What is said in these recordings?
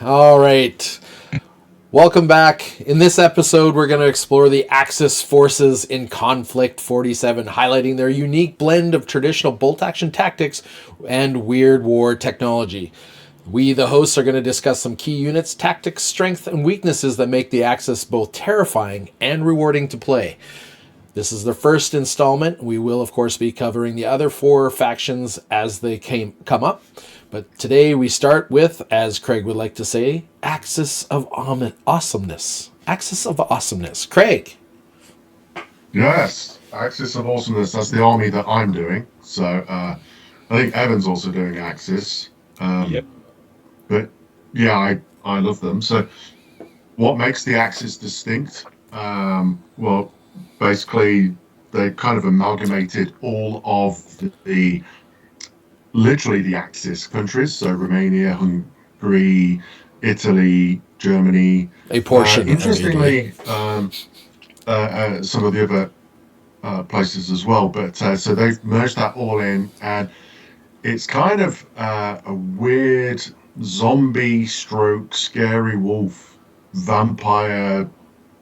All right. Welcome back. In this episode, we're going to explore the Axis forces in Conflict 47, highlighting their unique blend of traditional bolt action tactics and weird war technology. We, the hosts, are going to discuss some key units, tactics, strength, and weaknesses that make the Axis both terrifying and rewarding to play. This is the first installment. We will, of course, be covering the other four factions as they come up. But today we start with, as Craig would like to say, Axis of Awesomeness. Axis of Awesomeness. Craig. Yes, Axis of Awesomeness. That's the army that I'm doing. So I think Evan's also doing Axis. Yep. But yeah, I love them. So what makes the Axis distinct? Well, basically they kind of amalgamated all of literally the Axis countries. So Romania, Hungary, Italy, Germany. A portion. Interestingly, some of the other places as well. But so they've merged that all in, and it's kind of a weird zombie stroke scary wolf vampire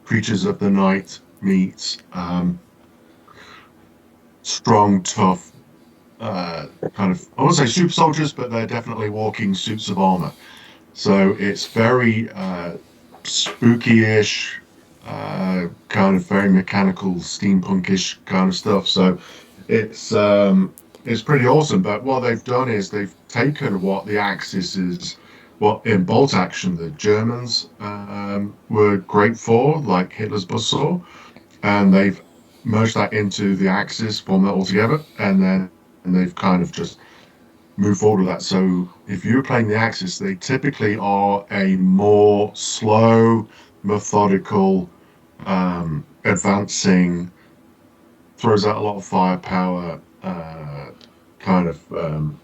creatures of the night meets strong, tough kind of, I wouldn't say super soldiers, but they're definitely walking suits of armor. So it's very spooky-ish, kind of very mechanical, steampunkish kind of stuff. So it's pretty awesome. But what they've done is they've taken what the Axis is, what in bolt action the Germans were great for, like Hitler's buzzsaw, and they've merged that into the Axis, formed that all together, and they've kind of just moved forward with that. So if you're playing the Axis, they typically are a more slow, methodical, advancing, throws out a lot of firepower, kind of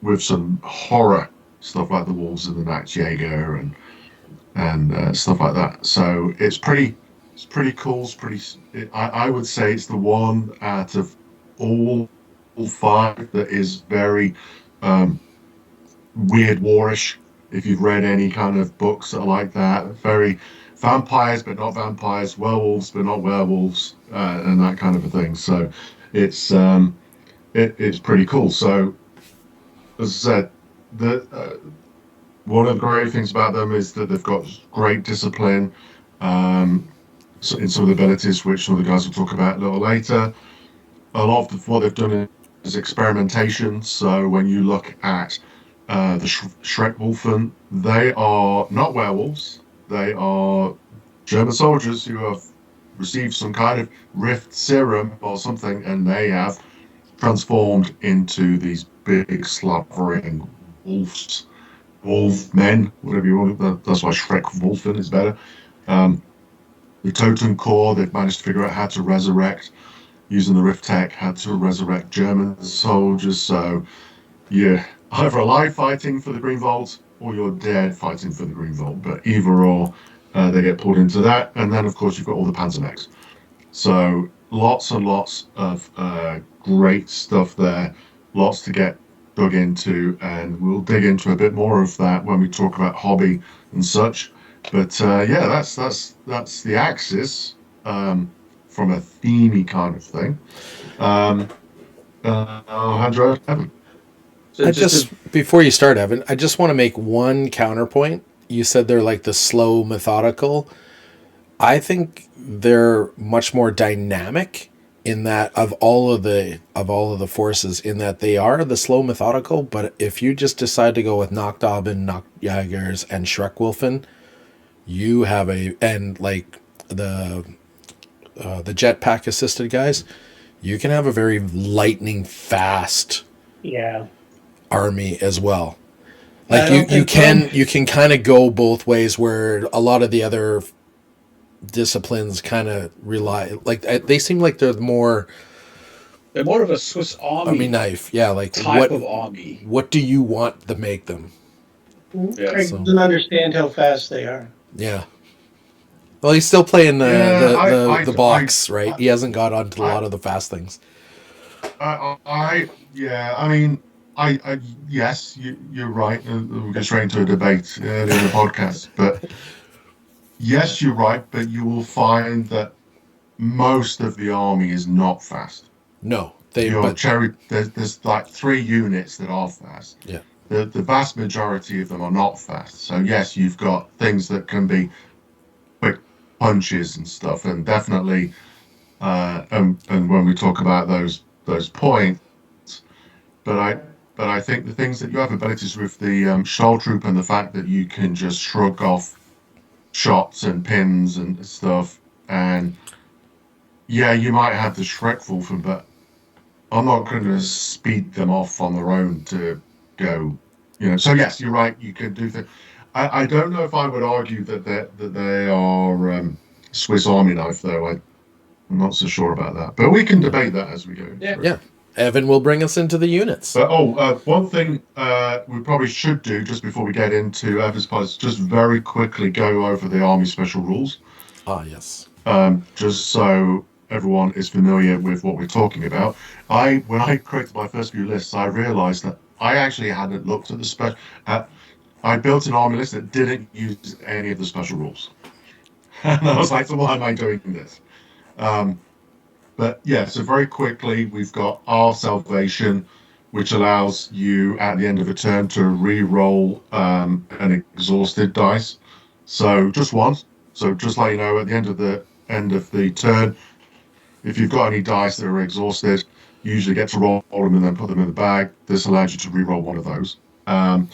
with some horror stuff like the Wolves of the Night Jaeger and stuff like that. So it's pretty cool. I would say it's the one out of all five that is very weird warish. If you've read any kind of books that are like that, very vampires but not vampires, werewolves but not werewolves, and that kind of a thing. So it's pretty cool. So as I said, one of the great things about them is that they've got great discipline in some of the abilities, which some of the guys will talk about a little later. A lot of what they've done is experimentation. So when you look at the Schreckwolfen, they are not werewolves. They are German soldiers who have received some kind of rift serum or something, and they have transformed into these big slavering wolf men, whatever you want. That's why Schreckwolfen is better. The Totem Core, they've managed to figure out how to resurrect using the Rift Tech, how to resurrect German soldiers. So you're either alive fighting for the Green Vault or you're dead fighting for the Green Vault. But either or, they get pulled into that. And then, of course, you've got all the Panzermechs. So lots and lots of great stuff there. Lots to get dug into. And we'll dig into a bit more of that when we talk about hobby and such. But yeah, that's the Axis from a themey kind of thing. I'll hand you over to Evan. So before you start, Evan, I just want to make one counterpoint. You said they're like the slow, methodical. I think they're much more dynamic in that of all of the forces, in that they are the slow, methodical. But if you just decide to go with Nachthaben, Nachtjagers, and Schreckwolfen, you have and like the jetpack assisted guys, you can have a very lightning fast army as well. Like you can kind of go both ways, where a lot of the other disciplines kind of rely, like they seem like they're more of a Swiss Army knife. Yeah, like type of army. What do you want to make them? Craig doesn't understand how fast they are. Yeah. Well, he's still playing the box, right? He hasn't got onto a lot of the fast things. I mean, Yes, you're right. We'll get straight into a debate early in the podcast. But yes, you're right. But you will find that most of the army is not fast. No, There's like 3 units that are fast. yeah. The vast majority of them are not fast. So yes, you've got things that can be quick punches and stuff, and definitely, and when we talk about those points, but I think the things that you have abilities with the shoal troop and the fact that you can just shrug off shots and pins and stuff, and yeah, you might have the Shrek Wolfen, but I'm not going to speed them off on their own to go, So yes, you're right. You can do things. I don't know if I would argue that they are Swiss Army knife, though. I'm not so sure about that, but we can debate that as we go. Yeah. Evan will bring us into the units. But one thing we probably should do just before we get into Evan's part is just very quickly go over the Army Special Rules. Ah, yes. Just so everyone is familiar with what we're talking about. When I created my first few lists, I realized that I actually hadn't looked at the special. I built an army list that didn't use any of the special rules, and I was like, "So why am I doing this?" But yeah, so very quickly, we've got our salvation, which allows you at the end of a turn to re-roll an exhausted dice. So just once. So just like at the end of the turn, if you've got any dice that are exhausted, you usually get to roll them and then put them in the bag. This allows you to re-roll one of those. And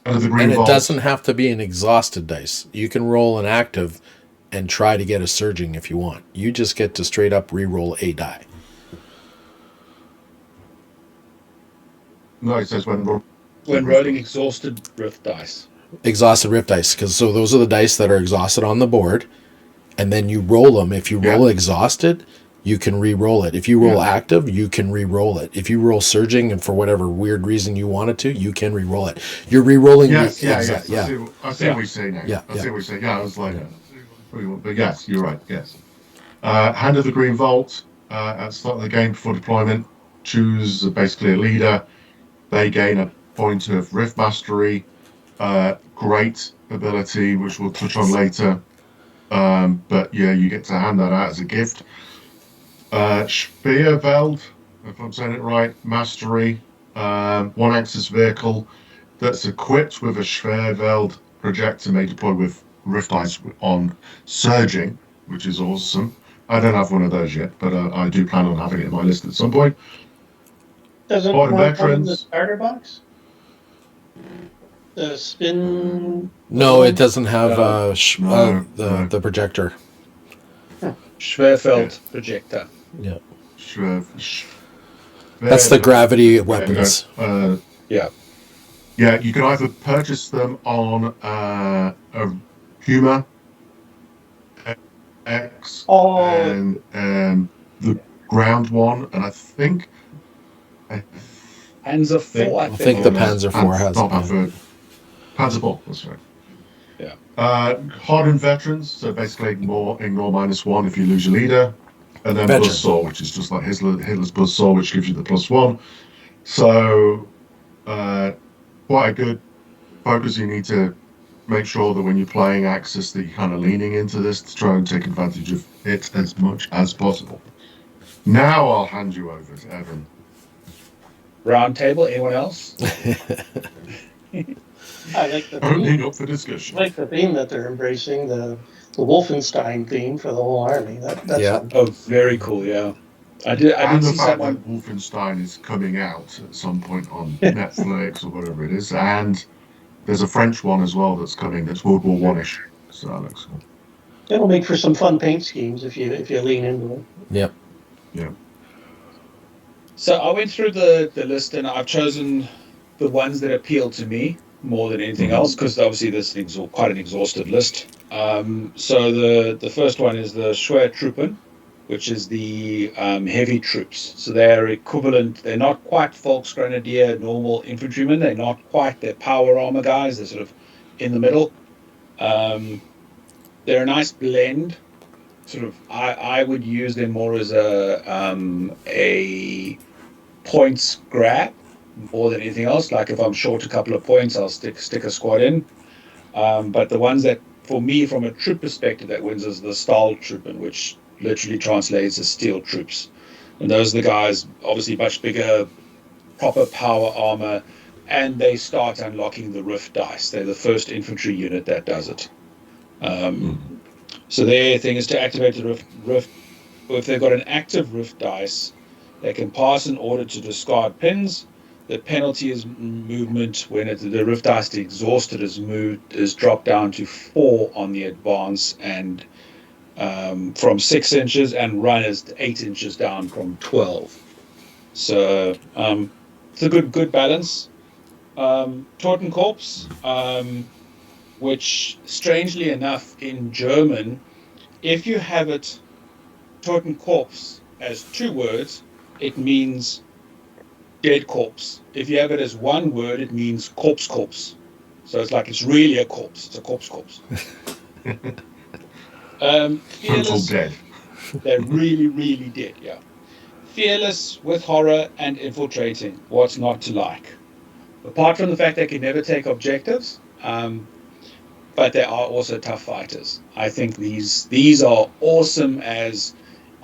it doesn't have to be an exhausted dice. You can roll an active and try to get a surging if you want. You just get to straight up re-roll a die. No, it says when rolling exhausted rift dice. Exhausted rift dice, because so those are the dice that are exhausted on the board, and then you roll them. If you roll exhausted, you can re-roll it. If you roll active, you can re-roll it. If you roll surging and for whatever weird reason you wanted to, you can re-roll it. You're re-rolling. Yes. I see what you're saying now. Yeah, I see what you're saying. Yeah, I was like, but yes, you're right. Yes. Hand of the Green Vault at the start of the game before deployment. Choose basically a leader. They gain a point of Rift Mastery. Great ability, which we'll touch on later. But yeah, you get to hand that out as a gift. Speerveld, if I'm saying it right, Mastery. One Axis vehicle that's equipped with a Speerveld projector may deploy with Rift Ice on surging, which is awesome. I don't have one of those yet, but I do plan on having it in my list at some point. Doesn't one come in the starter box? The spin. No, it doesn't have the projector. Schwerfeld projector. Yeah. That's the gravity weapons. Yeah. Yeah, you can either purchase them on a Puma X and the ground one, and I think Panzer IV. I think the Panzer IV has Panzer IV, that's right. Yeah. Hardened veterans, so basically ignore -1 if you lose your leader. And then Buzzsaw, which is just like Hitler's Buzzsaw, which gives you the +1. So quite a good focus. You need to make sure that when you're playing Axis that you're kind of leaning into this to try and take advantage of it as much as possible. Now I'll hand you over to Evan. Round table, anyone else? I like the opening up for discussion. I like the theme that they're embracing, the Wolfenstein theme for the whole army. That's fun. Oh, very cool. Yeah, I did see someone. That Wolfenstein is coming out at some point on Netflix or whatever it is, and there's a French one as well that's coming. That's World War One-ish. So that looks cool. It'll make for some fun paint schemes if you lean into it. Yep. Yeah. So I went through the list and I've chosen the ones that appeal to me more than anything else, because obviously this is quite an exhausted list. So the first one is the Schwertruppen, which is the heavy troops. So they're equivalent. They're not quite Volksgrenadier, normal infantrymen. They're not quite their power armor guys. They're sort of in the middle. They're a nice blend. Sort of, I would use them more as a points grab more than anything else. Like if I'm short a couple of points, I'll stick a squad in. But the ones that, for me, from a troop perspective, that wins is the Stahltruppen, which literally translates as steel troops. And those are the guys, obviously much bigger, proper power armor, and they start unlocking the Rift dice. They're the first infantry unit that does it. So their thing is to activate the Rift. If they've got an active Rift dice, they can pass an order to discard pins. The penalty is movement when the Rift dice exhausted is dropped down to 4 on the advance, and from 6 inches, and run is 8 inches down from 12. So it's a good balance. Totenkorps, which strangely enough in German, if you have it Totenkorps as 2 words, it means dead corpse. If you have it as 1 word, it means corpse. So it's like it's really a corpse. It's a corpse. Fearless, dead. they're really dead, yeah. Fearless with horror and infiltrating. What's not to like? Apart from the fact they can never take objectives, but they are also tough fighters. I think these are awesome. As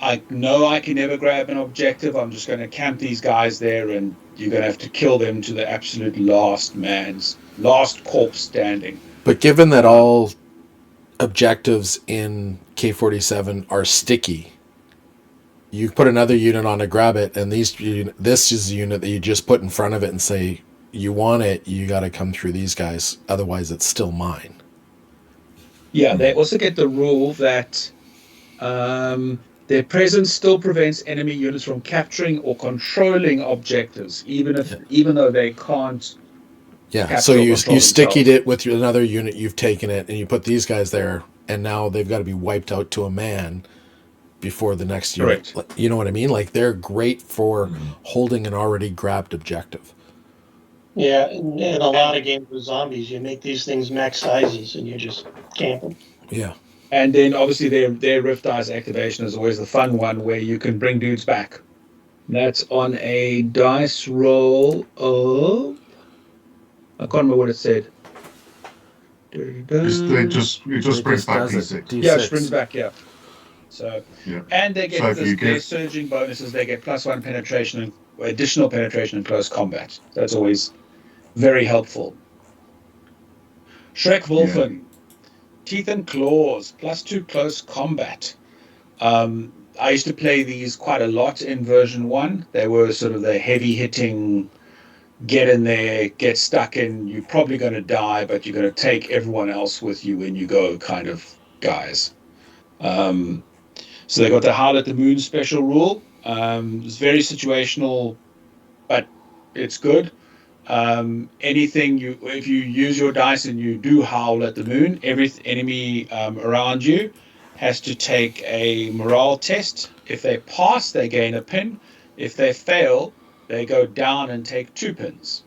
I know I can never grab an objective, I'm just going to camp these guys there, and you're going to have to kill them to the absolute last corpse standing. But given that all objectives in K47 are sticky, you put another unit on to grab it, and this is a unit that you just put in front of it and say, you want it, you got to come through these guys, otherwise it's still mine. Yeah, they also get the rule that their presence still prevents enemy units from capturing or controlling objectives, even though they can't. Yeah, so you stickied it with another unit, you've taken it, and you put these guys there, and now they've got to be wiped out to a man before the next unit. Correct. You know what I mean? Like, they're great for holding an already grabbed objective. Yeah, in a lot of games with zombies, you make these things max sizes and you just camp them. Yeah. And then obviously their Rift Dice activation is always the fun one, where you can bring dudes back. That's on a dice roll of, I can't remember what it said. It just brings back D6. Yeah, it brings back, yeah. So, yeah. And they get their surging bonuses. They get +1 penetration and additional penetration in close combat. That's always very helpful. Schreckwolfen, Teeth and Claws, +2 close combat. I used to play these quite a lot in version 1. They were sort of the heavy hitting, get in there, get stuck in, you're probably going to die, but you're going to take everyone else with you when you go kind of guys. So they got the Howl at the Moon special rule. It's very situational, but it's good. If you use your dice and you do Howl at the Moon, every enemy around you has to take a morale test. If they pass, they gain a pin. If they fail, they go down and take 2 pins.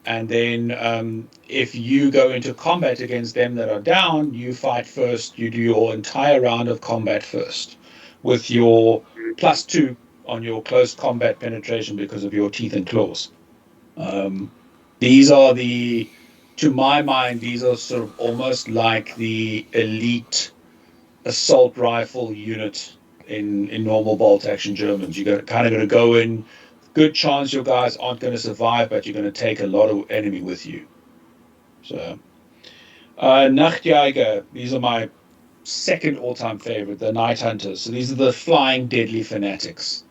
And then if you go into combat against them that are down, you fight first. You do your entire round of combat first with your +2 on your close combat penetration because of your teeth and claws. These are to my mind, these are sort of almost like the elite assault rifle unit in normal bolt action Germans. You're kind of going to go in. Good chance your guys aren't going to survive, but you're going to take a lot of enemy with you. So, Nachtjager, these are my second all-time favorite, the Night Hunters. So these are the flying deadly fanatics.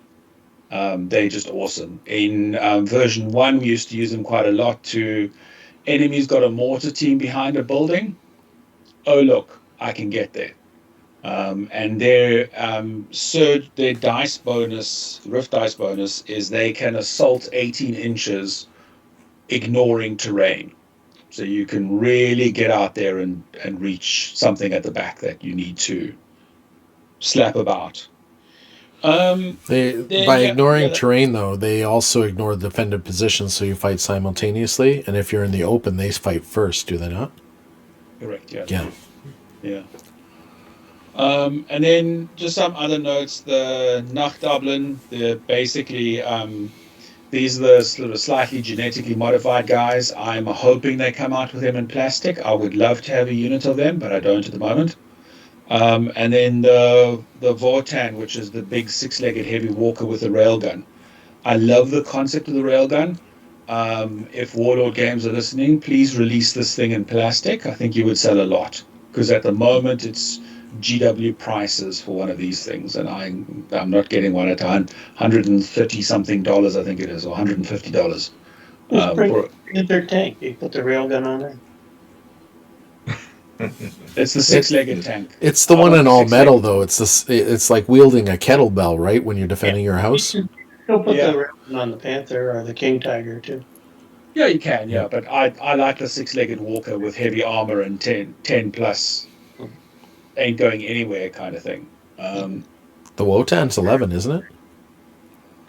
They're just awesome. In version 1, we used to use them quite a lot to enemies got a mortar team behind a building. Oh, look, I can get there. And their dice bonus, Rift dice bonus, is they can assault 18 inches, ignoring terrain. So you can really get out there and reach something at the back that you need to slap about. By ignoring terrain, though, they also ignore defended positions, so you fight simultaneously. And if you're in the open, they fight first, do they not? Correct, yeah. Yeah. And then just some other notes. The Nachtdublin, they're basically These are the sort of slightly genetically modified guys. I'm hoping they come out with them in plastic. I would love to have a unit of them, but I don't at the moment. And then the Vortan, which is the big six-legged heavy walker with a railgun. I love the concept of the railgun. If Warlord Games are listening, please release this thing in plastic. I think you would sell a lot, because at the moment it's GW prices for one of these things, and I'm not getting one at $130 something, I think it is, or $150. In their tank, you put the railgun on there. It's the six-legged tank. It's the one in all metal, though. It's like wielding a kettlebell, right? When you're defending your house. You'll put the railgun on the Panther or the King Tiger too. Yeah, you can. Yeah, but I like the six-legged walker with heavy armor and 10 plus. Ain't going anywhere kind of thing. The Wotan's 11, isn't it?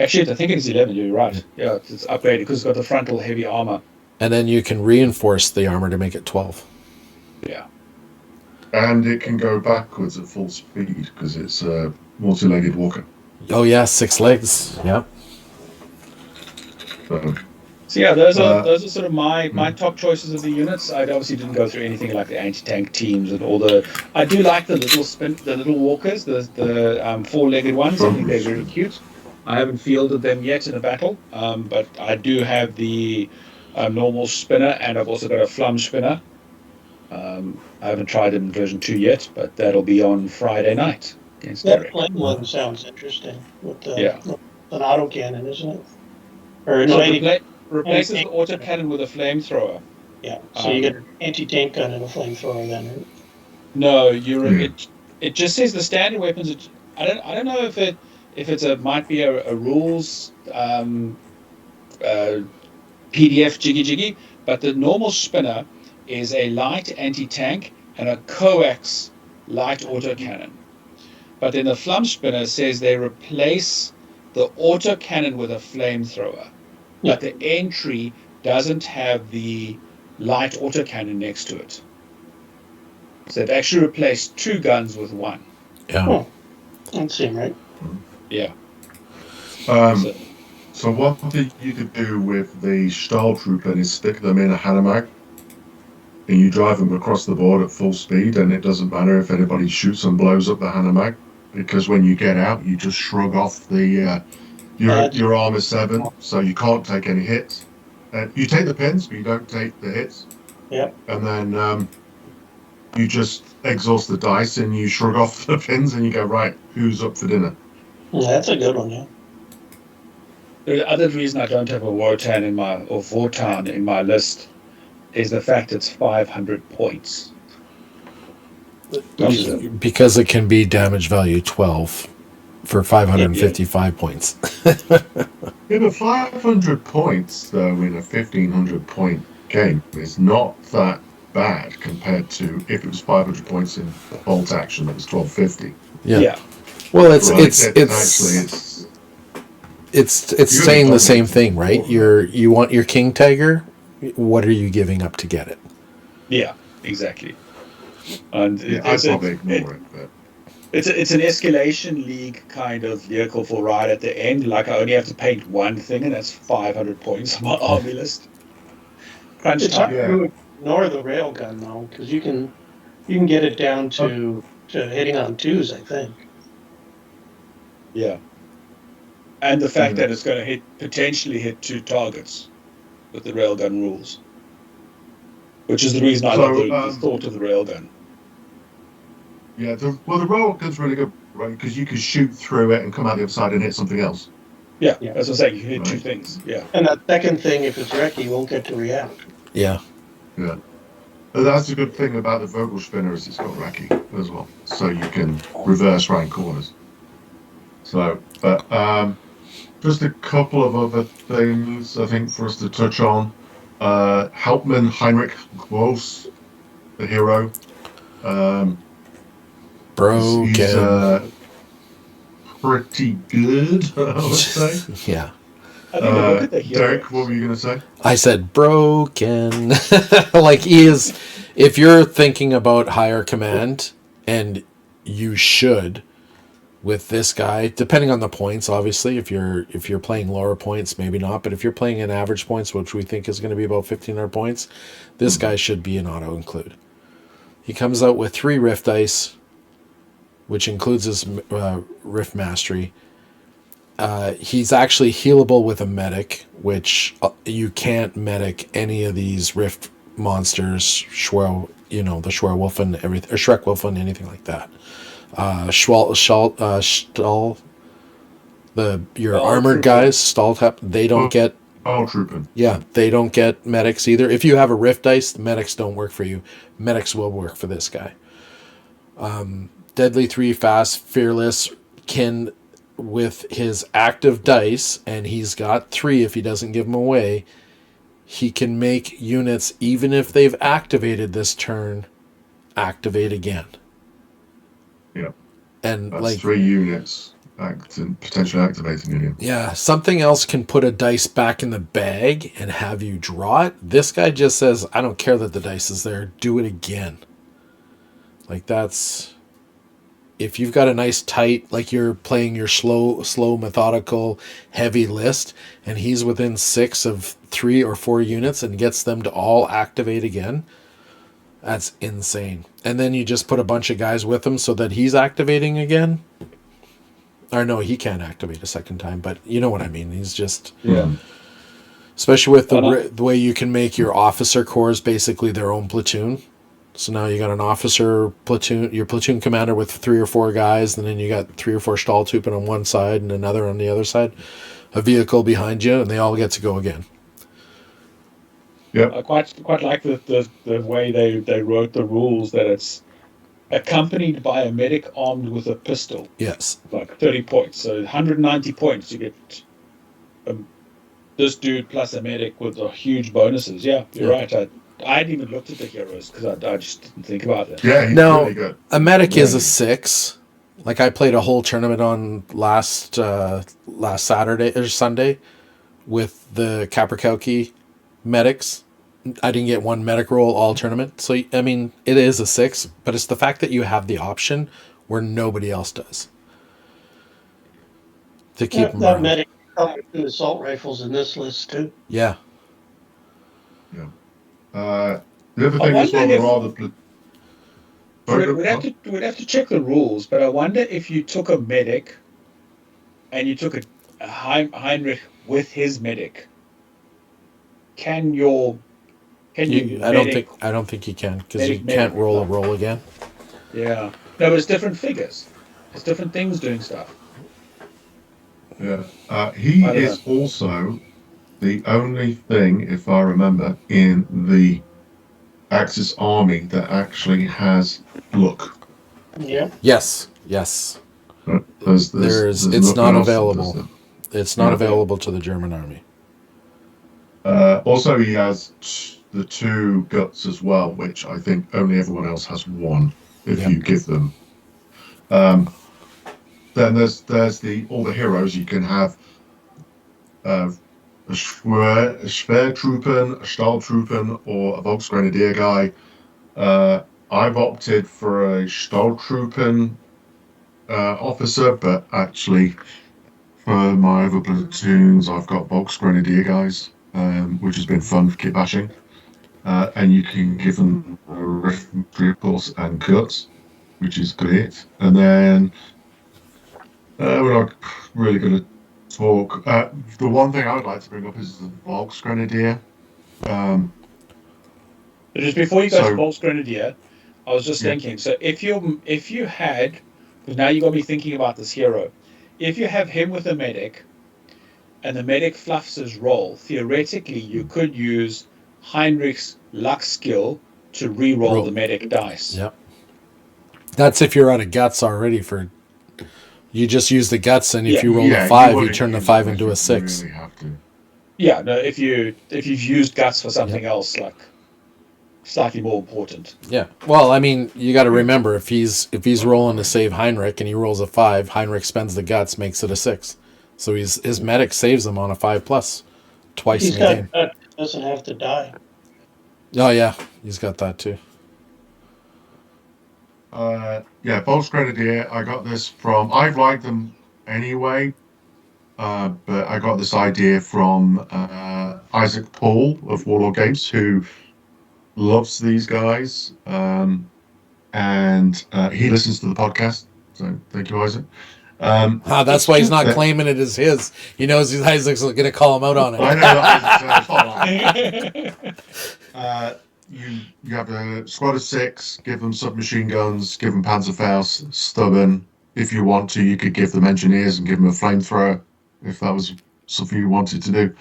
Actually, I think it's 11. You're right. Yeah, it's upgraded because it's got the frontal heavy armor. And then you can reinforce the armor to make it 12. Yeah. And it can go backwards at full speed because it's a multi-legged walker. Oh yeah, 6 legs. Yeah. So yeah, those are sort of my top choices of the units. I obviously didn't go through anything like the anti-tank teams and all the. I do like the little walkers, the four-legged ones. I think they're very cute. I haven't fielded them yet in a battle, but I do have the normal spinner, and I've also got a flum spinner. I haven't tried it in version 2 yet, but that'll be on Friday night against Derek. That flame one sounds interesting with Yeah. an autocannon, isn't it? Or No, an replaces the autocannon with a flamethrower. Yeah, so you get an anti-tank gun and a flamethrower then. Right? No, it just says the standard weapons. I don't know if it's might be a rules PDF jiggy, but the normal spinner is a light anti-tank and a coax light autocannon. But then the flum spinner says they replace the autocannon with a flamethrower. But the entry doesn't have the light autocannon next to it. So they've actually replaced 2 guns with 1. Yeah. Oh, that seems right. Yeah. So what you could do with the Stahltrooper is stick them in a Hanomag, and you drive them across the board at full speed, and it doesn't matter if anybody shoots and blows up the Hanomag, because when you get out, you just shrug off the your armor 7, so you can't take any hits. You take the pins, but you don't take the hits. Yep. And then you just exhaust the dice, and you shrug off the pins, and you go, right, who's up for dinner? Yeah, that's a good one, yeah. The other reason I don't have a Vortan in my list is the fact it's 500 points. Because it can be damage value 12 for 555 points. Yeah, but 500 points, though, in a 1,500 point game is not that bad compared to if it was 500 points in bolt action that was 1250. Yeah. Well, it's saying the same thing, right? You want your King Tiger. What are you giving up to get it? Yeah, exactly. And I'd probably ignore it, but it's an escalation league kind of vehicle for right at the end. Like I only have to paint one thing, and that's 500 points on my army list. Crunch It's hard time. to ignore the railgun though, because you can get it down to hitting on 2s, I think. Yeah. And the fact that it's going to potentially hit 2 targets with the railgun rules, which is the reason I love the thought of the railgun. Yeah, the railgun's really good, right? Because you can shoot through it and come out the other side and hit something else. Yeah, that's what I'm saying. You can hit 2 things. Yeah. And that second thing, if it's wrecked, you won't get to react. Yeah. Yeah. That's the good thing about the Vogel spinner is it's got Raki as well, so you can reverse round corners. So, but just a couple of other things I think for us to touch on. Hauptmann Heinrich Gross, the hero. Broken. He's pretty good, I would say. Yeah. I think look at the heroes. Derek, what were you going to say? I said broken. Like he is, if you're thinking about higher command, and you should, with this guy, depending on the points, obviously. If you're playing lower points, maybe not. But if you're playing in average points, which we think is going to be about 1,500 points, this guy should be an auto include. He comes out with 3 rift dice, which includes his rift mastery. He's actually healable with a medic, which you can't medic any of these rift monsters, the Schwerwolfen, everything, or Schreckwolfen, anything like that. Stahl, your armored guys, Stahltap, they don't get. Oh, trooping. Yeah, they don't get medics either. If you have a rift dice, the medics don't work for you. Medics will work for this guy. Deadly 3, fast, fearless, can with his active dice, and he's got 3 if he doesn't give them away. He can make units, even if they've activated this turn, activate again. Yeah. And that's 3 units potentially activating again. Yeah, something else can put a dice back in the bag and have you draw it. This guy just says, I don't care that the dice is there, do it again. Like, that's... If you've got a nice tight, like you're playing your slow, methodical, heavy list, and he's within 6 of 3 or 4 units and gets them to all activate again, that's insane. And then you just put a bunch of guys with him so that he's activating again. Or no, he can't activate a second time, but you know what I mean. He's just... Yeah. Especially with the way you can make your officer corps basically their own platoon. So now you got an officer platoon, your platoon commander with 3 or 4 guys, and then you got 3 or 4 Stahltruppen on one side and another on the other side, a vehicle behind you, and they all get to go again. Yeah, I quite like the way they wrote the rules, that it's accompanied by a medic armed with a pistol. Yes. Like 30 points, so 190 points. You get this dude plus a medic with huge bonuses. Yeah, you're right. I hadn't even looked at the heroes because I just didn't think about it. Yeah, he's now, really good. A medic is a 6. Like, I played a whole tournament on last Saturday or Sunday with the Capricalchi medics. I didn't get 1 medic roll all tournament. So, I mean, it is a 6, but it's the fact that you have the option where nobody else does. To keep them around. Medic comes with 2 assault rifles in this list, too. Yeah. Yeah. The other thing is, well, there are the... We'd have to check the rules, but I wonder if you took a medic and you took a Heinrich with his medic, can you? I don't think you can, because you can't roll a roll again. Yeah. No, but it's different figures. It's different things doing stuff. Yeah. He is also the only thing, if I remember, in the Axis Army that actually has look. Yeah. Yes. It's not available. It's not available to the German army. Also, he has the 2 guts as well, which I think only everyone else has 1 if you give them. Then there's all the heroes. You can have a Schwertruppen, a Stahltruppen, or a Volksgrenadier guy. I've opted for a Stahltruppen officer, but actually for my other platoons, I've got Volksgrenadier guys, which has been fun for kit bashing. And you can give them triples and guts, which is great. And then we're not really going to talk. The one thing I would like to bring up is the Volksgrenadier. Just before you go to Volksgrenadier, I was just thinking. So if you had, because now you got me thinking about this hero. If you have him with a medic, and the medic fluffs his roll, theoretically you could use Heinrich's luck skill to re-roll the medic dice. Yep. That's if you're out of guts already. You just use the guts, and if you roll a 5, you turn the 5 into a 6. Really have to. Yeah, no. If you've used guts for something else, like slightly more important. Yeah. Well, I mean, you got to remember, if he's rolling to save Heinrich and he rolls a 5, Heinrich spends the guts, makes it a 6. So his medic saves him on a 5+ twice in the game. Doesn't have to die. Oh yeah, he's got that too. Yeah, Bolts Grenadier. I got this from. I've liked them anyway, but I got this idea from Isaac Paul of Warlord Games, who loves these guys, and he listens to the podcast. So thank you, Isaac. That's why he's not claiming it as his. He knows Isaac's going to call him out on it. I know that Isaac's it's not you have a squad of 6, give them submachine guns, give them Panzerfaust, stubborn. If you want to, you could give them engineers and give them a flamethrower if that was something you wanted to do.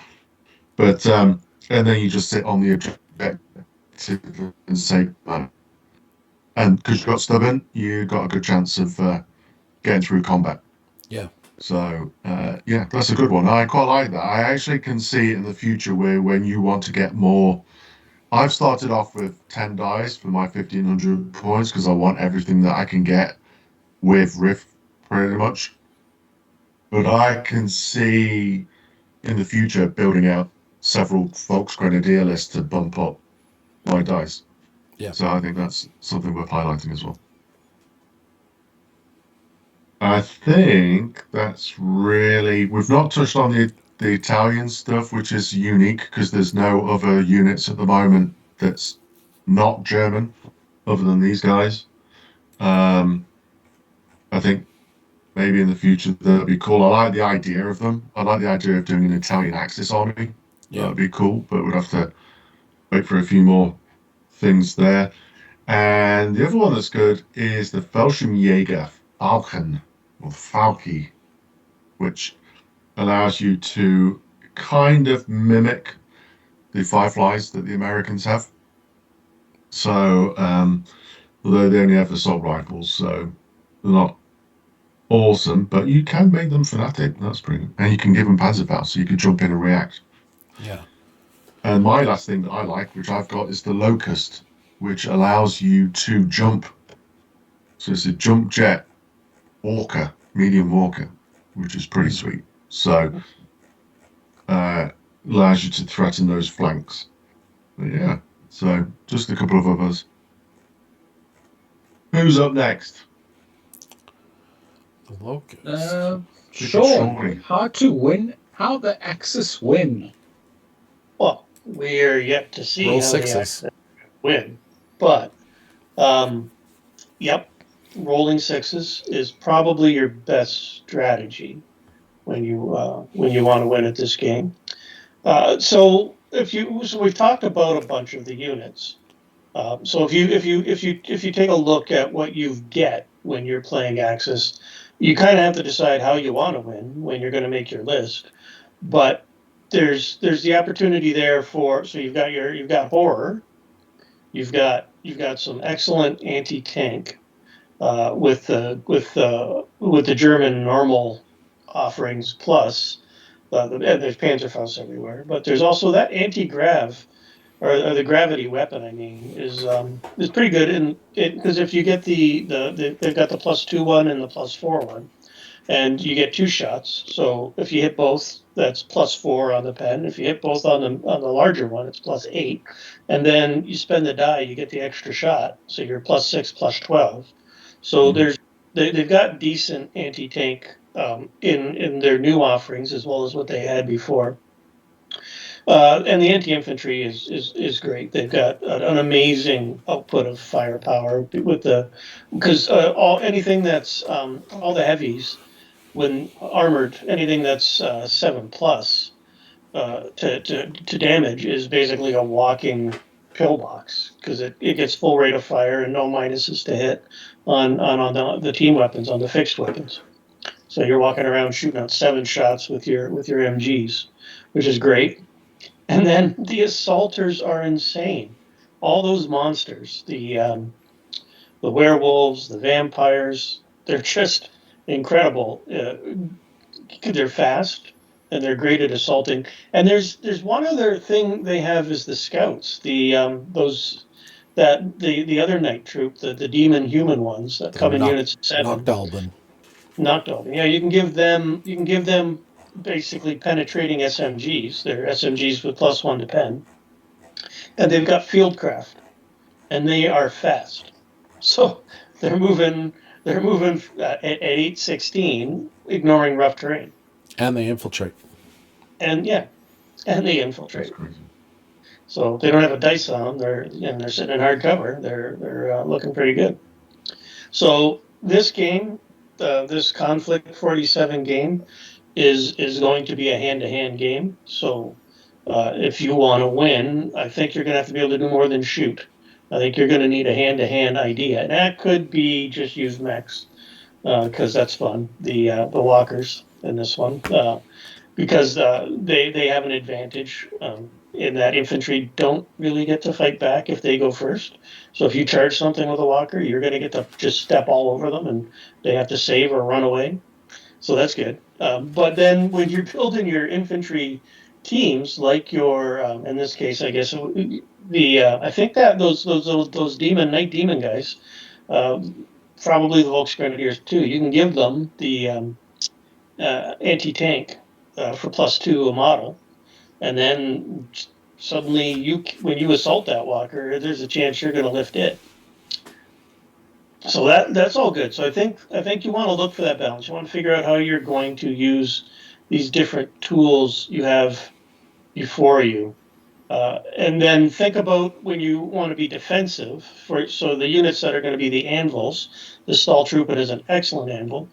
But and then you just sit on the objective and say, and because you've got stubborn, you got a good chance of getting through combat. Yeah. So yeah, that's a good one. I quite like that. I actually can see in the future where when you want to get more. I've started off with 10 dice for my 1500 points because I want everything that I can get with Rift pretty much. But I can see in the future building out several Volks Grenadier lists to bump up my dice. Yeah. So I think that's something worth highlighting as well. I think that's really. We've not touched on the Italian stuff, which is unique because there's no other units at the moment that's not German other than these guys. I think maybe in the future that'd be cool. I like the idea of them. I like the idea of doing an Italian Axis Army. Yeah. That'd be cool, but we'd have to wait for a few more things there. And the other one that's good is the Fallschirmjäger Falcon, or Falky, which allows you to kind of mimic the Fireflies that the Americans have. So, although they only have assault rifles, so they're not awesome, but you can make them fanatic. That's pretty good. And you can give them Panzerfaust, so you can jump in and react. Yeah. And my last thing that I like, which I've got, is the Locust, which allows you to jump. So it's a jump jet walker, medium walker, which is pretty sweet. So allows you to threaten those flanks. But yeah, so just a couple of others. Who's up next? The Locust. Sean, how the Axis win? Well, we're yet to see Roll how sixes. the Axis win, but yep, rolling sixes is probably your best strategy when you want to win at this game. So we've talked about a bunch of the units. So if you take a look at what you get when you're playing Axis, you kind of have to decide how you want to win when you're going to make your list. But there's the opportunity there so you've got horror, you've got some excellent anti-tank with the German normal offerings plus there's Panzerfaust everywhere, but there's also that anti-grav or the gravity weapon. I mean, is pretty good because if you get they've got the +2 and the +4, and you get 2 shots. So if you hit both, that's +4 on the pen. If you hit both on the larger one, it's +8, and then you spend the die, you get the extra shot. So you're +6, +12. So they've got decent anti-tank in their new offerings as well as what they had before. And the anti-infantry is great. They've got an amazing output of firepower because anything that's all the heavies when armored, anything that's 7+ to damage is basically a walking pillbox because it gets full rate of fire and no minuses to hit on the team weapons, on the fixed weapons. So you're walking around shooting out 7 shots with your MGs, which is great. And then the assaulters are insane. All those monsters, the werewolves, the vampires, they're just incredible. They're fast and they're great at assaulting. And there's one other thing they have is the scouts, the other night troop, the demon human ones that come in units of 7. Noctalban. Yeah, you can give them basically penetrating SMGs. They're SMGs with +1 to pen. And they've got fieldcraft. And they are fast. So they're moving at 816, ignoring rough terrain, And they infiltrate. and they That's infiltrate. crazy. So they don't have a dice on. They're sitting in hard cover. They're looking pretty good. So this game, this Conflict 47 game, is going to be a hand-to-hand game. So if you want to win, I think you're going to have to be able to do more than shoot. I think you're going to need a hand-to-hand idea, and that could be just use mechs because that's fun. The walkers in this one. Because they have an advantage in that infantry don't really get to fight back if they go first. So if you charge something with a walker, you're going to get to just step all over them, and they have to save or run away. So that's good. But then when you're building your infantry teams, like your in this case, I guess I think that those night demon guys, probably the Volks Grenadiers too. You can give them the anti-tank for +2 a model, and then suddenly when you assault that walker, there's a chance you're going to lift it. So that's all good. So I think you want to look for that balance. You want to figure out how you're going to use these different tools you have before you, and then think about when you want to be defensive. So the units that are going to be the anvils, the Stahltruppen is an excellent anvil,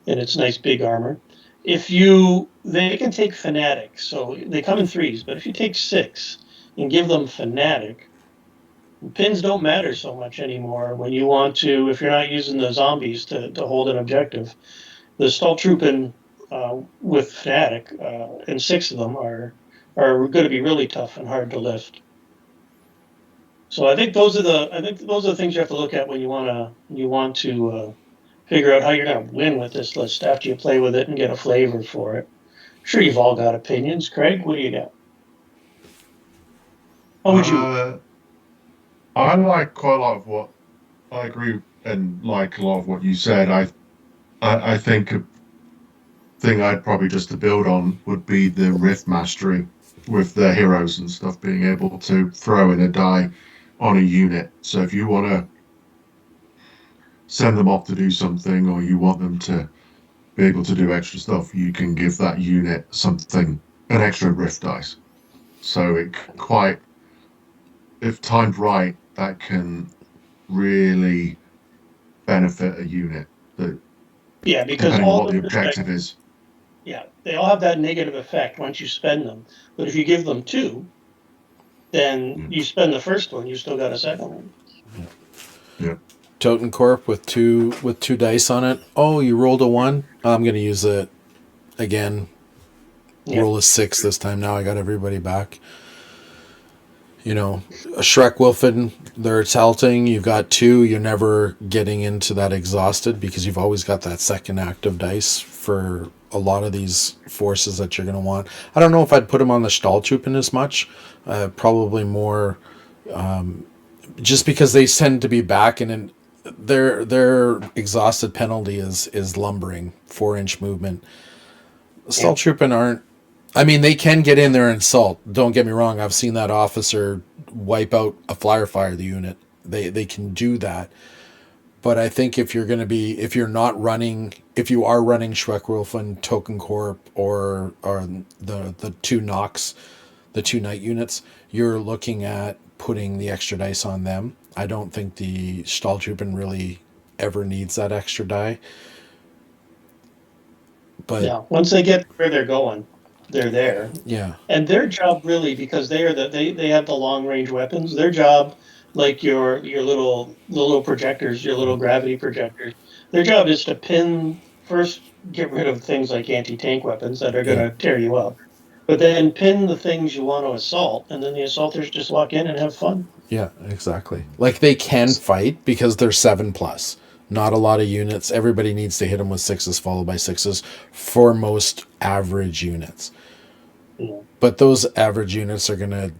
and it's nice big armor. They can take Fanatic, so they come in 3s, but if you take 6 and give them Fanatic, pins don't matter so much anymore when you want to, if you're not using the zombies to hold an objective. The Stahltruppen with Fanatic, and 6 of them are going to be really tough and hard to lift. So I think those are the things you have to look at when you want to figure out how you're going to win with this list after you play with it and get a flavor for it. I'm sure you've all got opinions. Craig, what do you got? How would you? I like quite a lot of what I agree and like a lot of what you said. I think a thing I'd probably just to build on would be the riff mastery with the heroes and stuff, being able to throw in a die on a unit. So if you want to send them off to do something, or you want them to be able to do extra stuff, you can give that unit an extra riff dice. So it quite, if timed right, that can really benefit a unit. Yeah, because depending on all what the objective is. Yeah, they all have that negative effect once you spend them. But if you give them 2, then you spend the first one, you still got a second one. Yeah. Totencorp with two dice on it. Oh, you rolled a 1. I'm going to use it again. Yeah. Roll a 6 this time. Now I got everybody back. You know, a Shrek Wilfin, they're tilting. You've got 2. You're never getting into that exhausted because you've always got that second active dice for a lot of these forces that you're going to want. I don't know if I'd put them on the Stahltruppen as much. Probably more just because they tend to be back, and their exhausted penalty is lumbering, 4-inch movement. Stahltruppen aren't. I mean, they can get in there and assault. Don't get me wrong. I've seen that officer wipe out a flyer fire the unit. They can do that. But I think if you are running Schreckwolfen, Totencorp, or the 2 Nox, the 2 night units, you're looking at putting the extra dice on them. I don't think the Stahltruppen really ever needs that extra die. But yeah, once they get where they're going, they're there. Yeah. And their job really, because they have the long range weapons, their job, like your little projectors, your little gravity projectors, their job is to get rid of things like anti-tank weapons that are going to tear you up. But then pin the things you want to assault, and then the assaulters just walk in and have fun. Yeah, exactly. Like, they can fight because they're 7+. Not a lot of units. Everybody needs to hit them with 6s followed by 6s for most average units. Yeah. But those average units are gonna,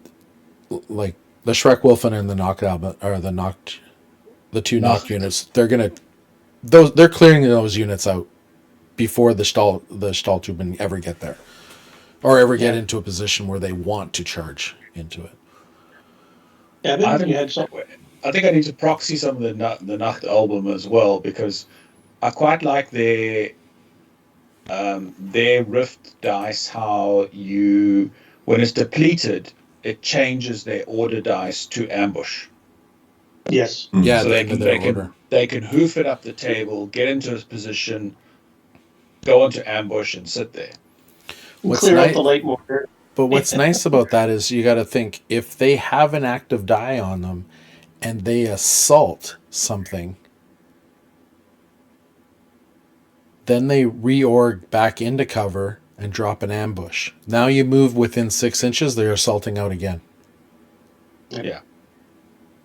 like the Schreckwolfen and the the 2 Noct units. They're clearing those units out before the Stahltruppen ever get there, or ever get into a position where they want to charge into it. Evan, you had something. I think I need to proxy some of the Nacht album as well, because I quite like their rift dice. How when it's depleted, it changes their order dice to ambush. Yes. Yeah, So at the end of their order. they can hoof it up the table, get into a position, go into ambush, and sit there. Clear out the light mortar. But what's nice about that is you got to think, if they have an active die on them and they assault something, then they reorg back into cover and drop an ambush. Now you move within 6 inches, they're assaulting out again. Yeah.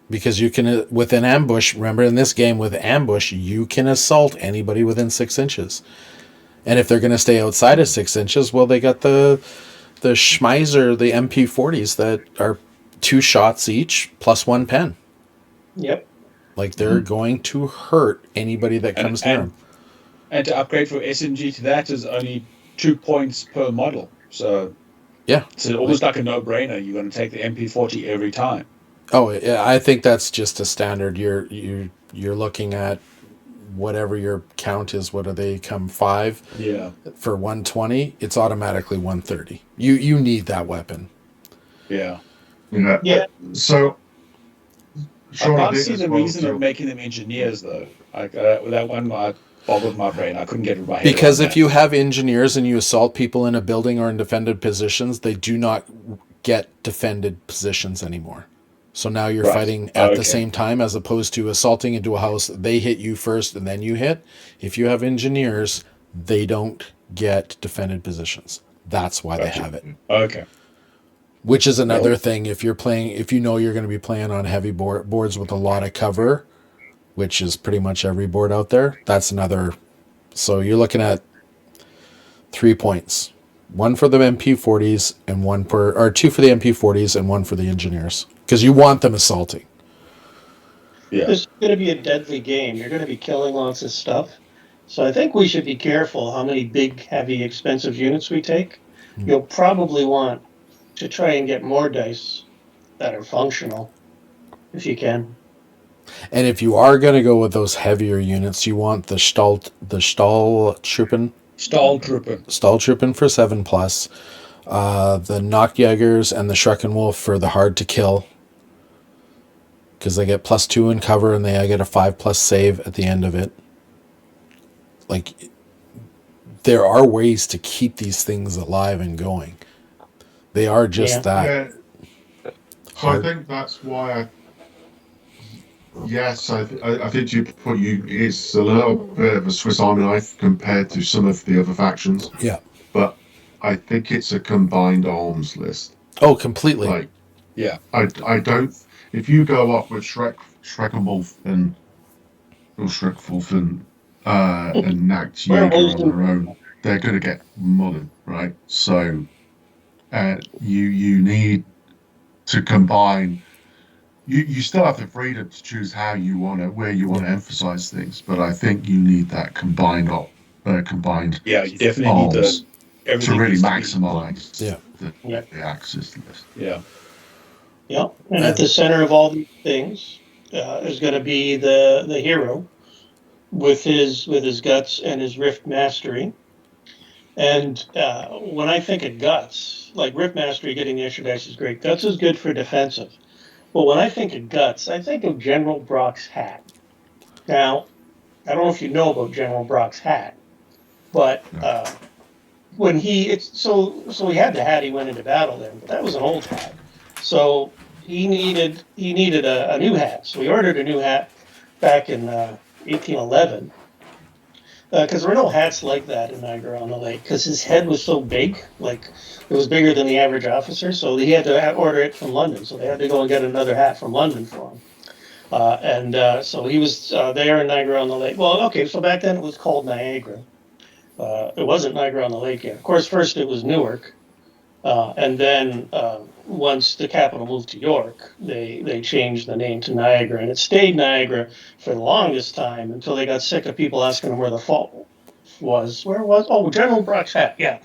Because you can, with an ambush, remember in this game with ambush, you can assault anybody within 6 inches. And if they're going to stay outside of 6 inches, well, they got the Schmeiser, the MP40s that are 2 shots each plus 1 pen. Yep. Like they're going to hurt anybody that comes near them. And to upgrade from SMG to that is only 2 points per model. So yeah, it's almost like a no-brainer. You're going to take the MP40 every time. Oh, yeah, I think that's just a standard. You're looking at whatever your count is. What do they come 5? Yeah. For 120, it's automatically 130. You need that weapon. Yeah. Yeah. So, I can't see the reason of making them engineers, though. Like that one, I boggled my brain. I couldn't get it right. Because if you have engineers and you assault people in a building or in defended positions, they do not get defended positions anymore. So now you're fighting at the same time, as opposed to assaulting into a house. They hit you first and then you hit. If you have engineers, they don't get defended positions. That's why they have it. Okay. Which is another thing. If you're playing, if you know you're going to be playing on heavy boards with a lot of cover, which is pretty much every board out there, that's another. So you're looking at 3 points. 1 for the MP40s and 2 for the MP40s and 1 for the engineers. Because you want them assaulting. Yeah. This is going to be a deadly game. You're going to be killing lots of stuff. So I think we should be careful how many big, heavy, expensive units we take. You'll probably want to try and get more dice that are functional, if you can. And if you are going to go with those heavier units, you want the Stahltruppen. Stahltruppen for 7+. The Nachtjägers and the Schreckenwolf for the hard to kill. Because they get +2 in cover and they get a 5+ save at the end of it. Like, there are ways to keep these things alive and going. They are just that. Yeah. So I think that's why I think it's a little bit of a Swiss Army knife compared to some of the other factions. Yeah. But I think it's a combined arms list. Oh, completely. Like, yeah. I don't. If you go up with Schreckenwolf and Nachtjäger on their own, they're going to get mullered, right? So you need to combine. You still have the freedom to choose where you want to emphasize things, but I think you need that combined. Yeah, you definitely need to really maximize the Axis list. Yeah. Yeah, and at the center of all these things is going to be the hero with his guts and his rift mastery. And when I think of guts, like rift mastery, getting the extra dice is great. Guts is good for defensive. But when I think of guts, I think of General Brock's hat. Now, I don't know if you know about General Brock's hat, but when he had the hat, he went into battle in, but that was an old hat. So he needed a new hat. So he ordered a new hat back in 1811. Because there were no hats like that in Niagara on the Lake, because his head was so big, like it was bigger than the average officer, so he had to order it from London. So they had to go and get another hat from London for him. So he was there in Niagara on the Lake. Well, okay, so back then it was called Niagara. It wasn't Niagara on the Lake yet. Of course, first it was Newark. And then once the capital moved to York, they changed the name to Niagara, and it stayed Niagara for the longest time until they got sick of people asking them where the fault was. Where was? Oh, General Brock's hat. Yeah.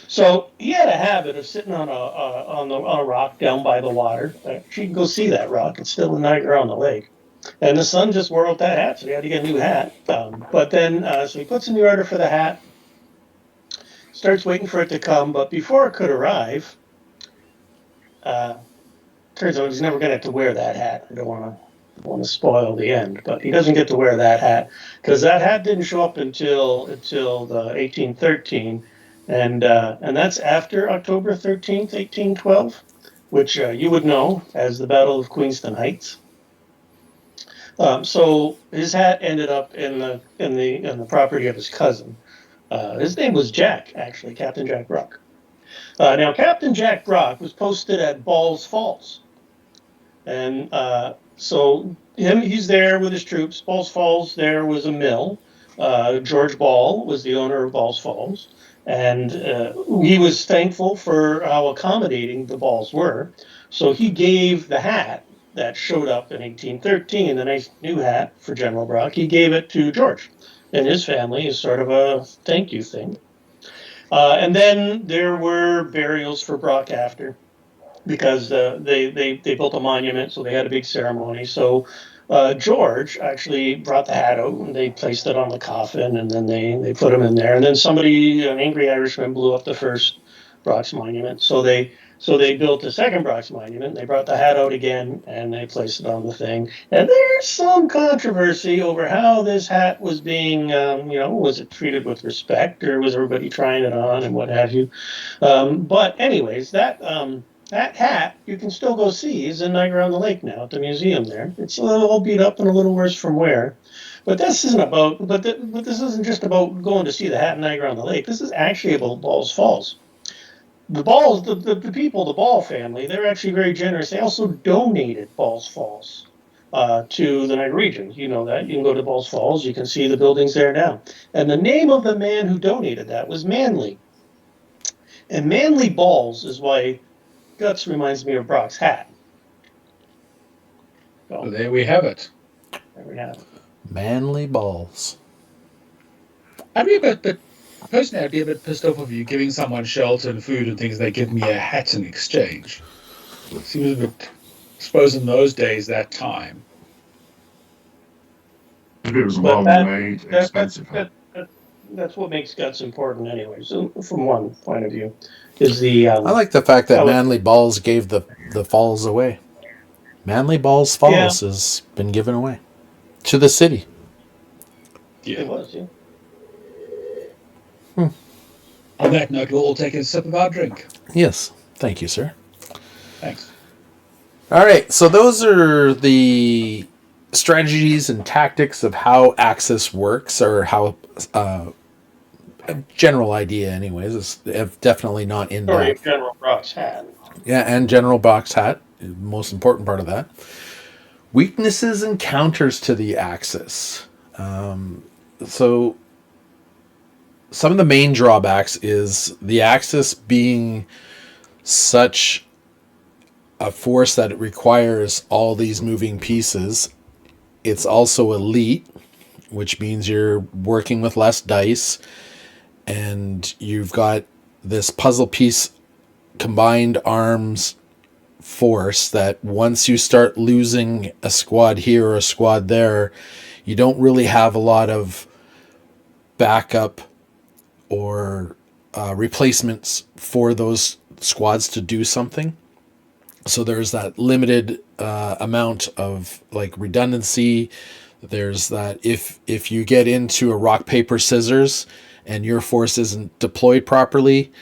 So he had a habit of sitting on a rock down by the water. You can go see that rock. It's still in Niagara on the Lake. And the son just wore out that hat, so he had to get a new hat. But then, so he puts in the order for the hat, starts waiting for it to come, but before it could arrive, turns out he's never going to have to wear that hat. I don't want to spoil the end, but he doesn't get to wear that hat because that hat didn't show up until the 1813, and that's after October 13th, 1812, which you would know as the Battle of Queenston Heights. So his hat ended up in the property of his cousin. His name was Jack, actually, Captain Jack Brock. Now, Captain Jack Brock was posted at Balls Falls. And so he's there with his troops. Balls Falls, there was a mill. George Ball was the owner of Balls Falls. And he was thankful for how accommodating the Balls were. So he gave the hat that showed up in 1813, the nice new hat for General Brock, he gave it to George and his family as sort of a thank you thing. And then there were burials for Brock after, because they built a monument, so they had a big ceremony. So George actually brought the hat out, and they placed it on the coffin, and then they put him in there. And then an angry Irishman, blew up the first Brock's monument. So they built a second Brock's monument. They brought the hat out again, and they placed it on the thing. And there's some controversy over how this hat was being, was it treated with respect, or was everybody trying it on and what have you? But anyways, that hat you can still go see is in Niagara-on-the-Lake now at the museum there. It's a little beat up and a little worse from wear. But this isn't about. But this isn't just about going to see the hat in Niagara-on-the-Lake. This is actually about Balls Falls. The Balls, the people, the Ball family, they're actually very generous. They also donated Balls Falls to the Niagara region. You know that. You can go to Balls Falls. You can see the buildings there now. And the name of the man who donated that was Manly. And Manly Balls is why Guts reminds me of Brock's hat. So there we have it. There we have it. Manly Balls. Personally, I'd be a bit pissed off of you giving someone shelter and food and things. They give me a hat in exchange. It seems a bit, I suppose in those days, that time. If it was well-made, expensive. That's what makes Guts important anyway. So from one point of view, is the... I like the fact that Manly Balls gave the falls away. Manly Balls Falls has been given away to the city. Yeah. It was, yeah. On that note, we'll all take a sip of our drink. Yes. Thank you, sir. Thanks. All right. So those are the strategies and tactics of how Axis works, or how a general idea anyways. It's definitely not in Story depth. of General Brock's hat. Yeah, and General Brock's hat, most important part of that. Weaknesses and counters to the Axis. So some of the main drawbacks is the Axis being such a force that it requires all these moving pieces. It's also elite, which means you're working with less dice, and you've got this puzzle piece combined arms force that once you start losing a squad here or a squad there, you don't really have a lot of backup or replacements for those squads to do something. So there's that limited amount of like redundancy. There's that if you get into a rock, paper, scissors and your force isn't deployed properly,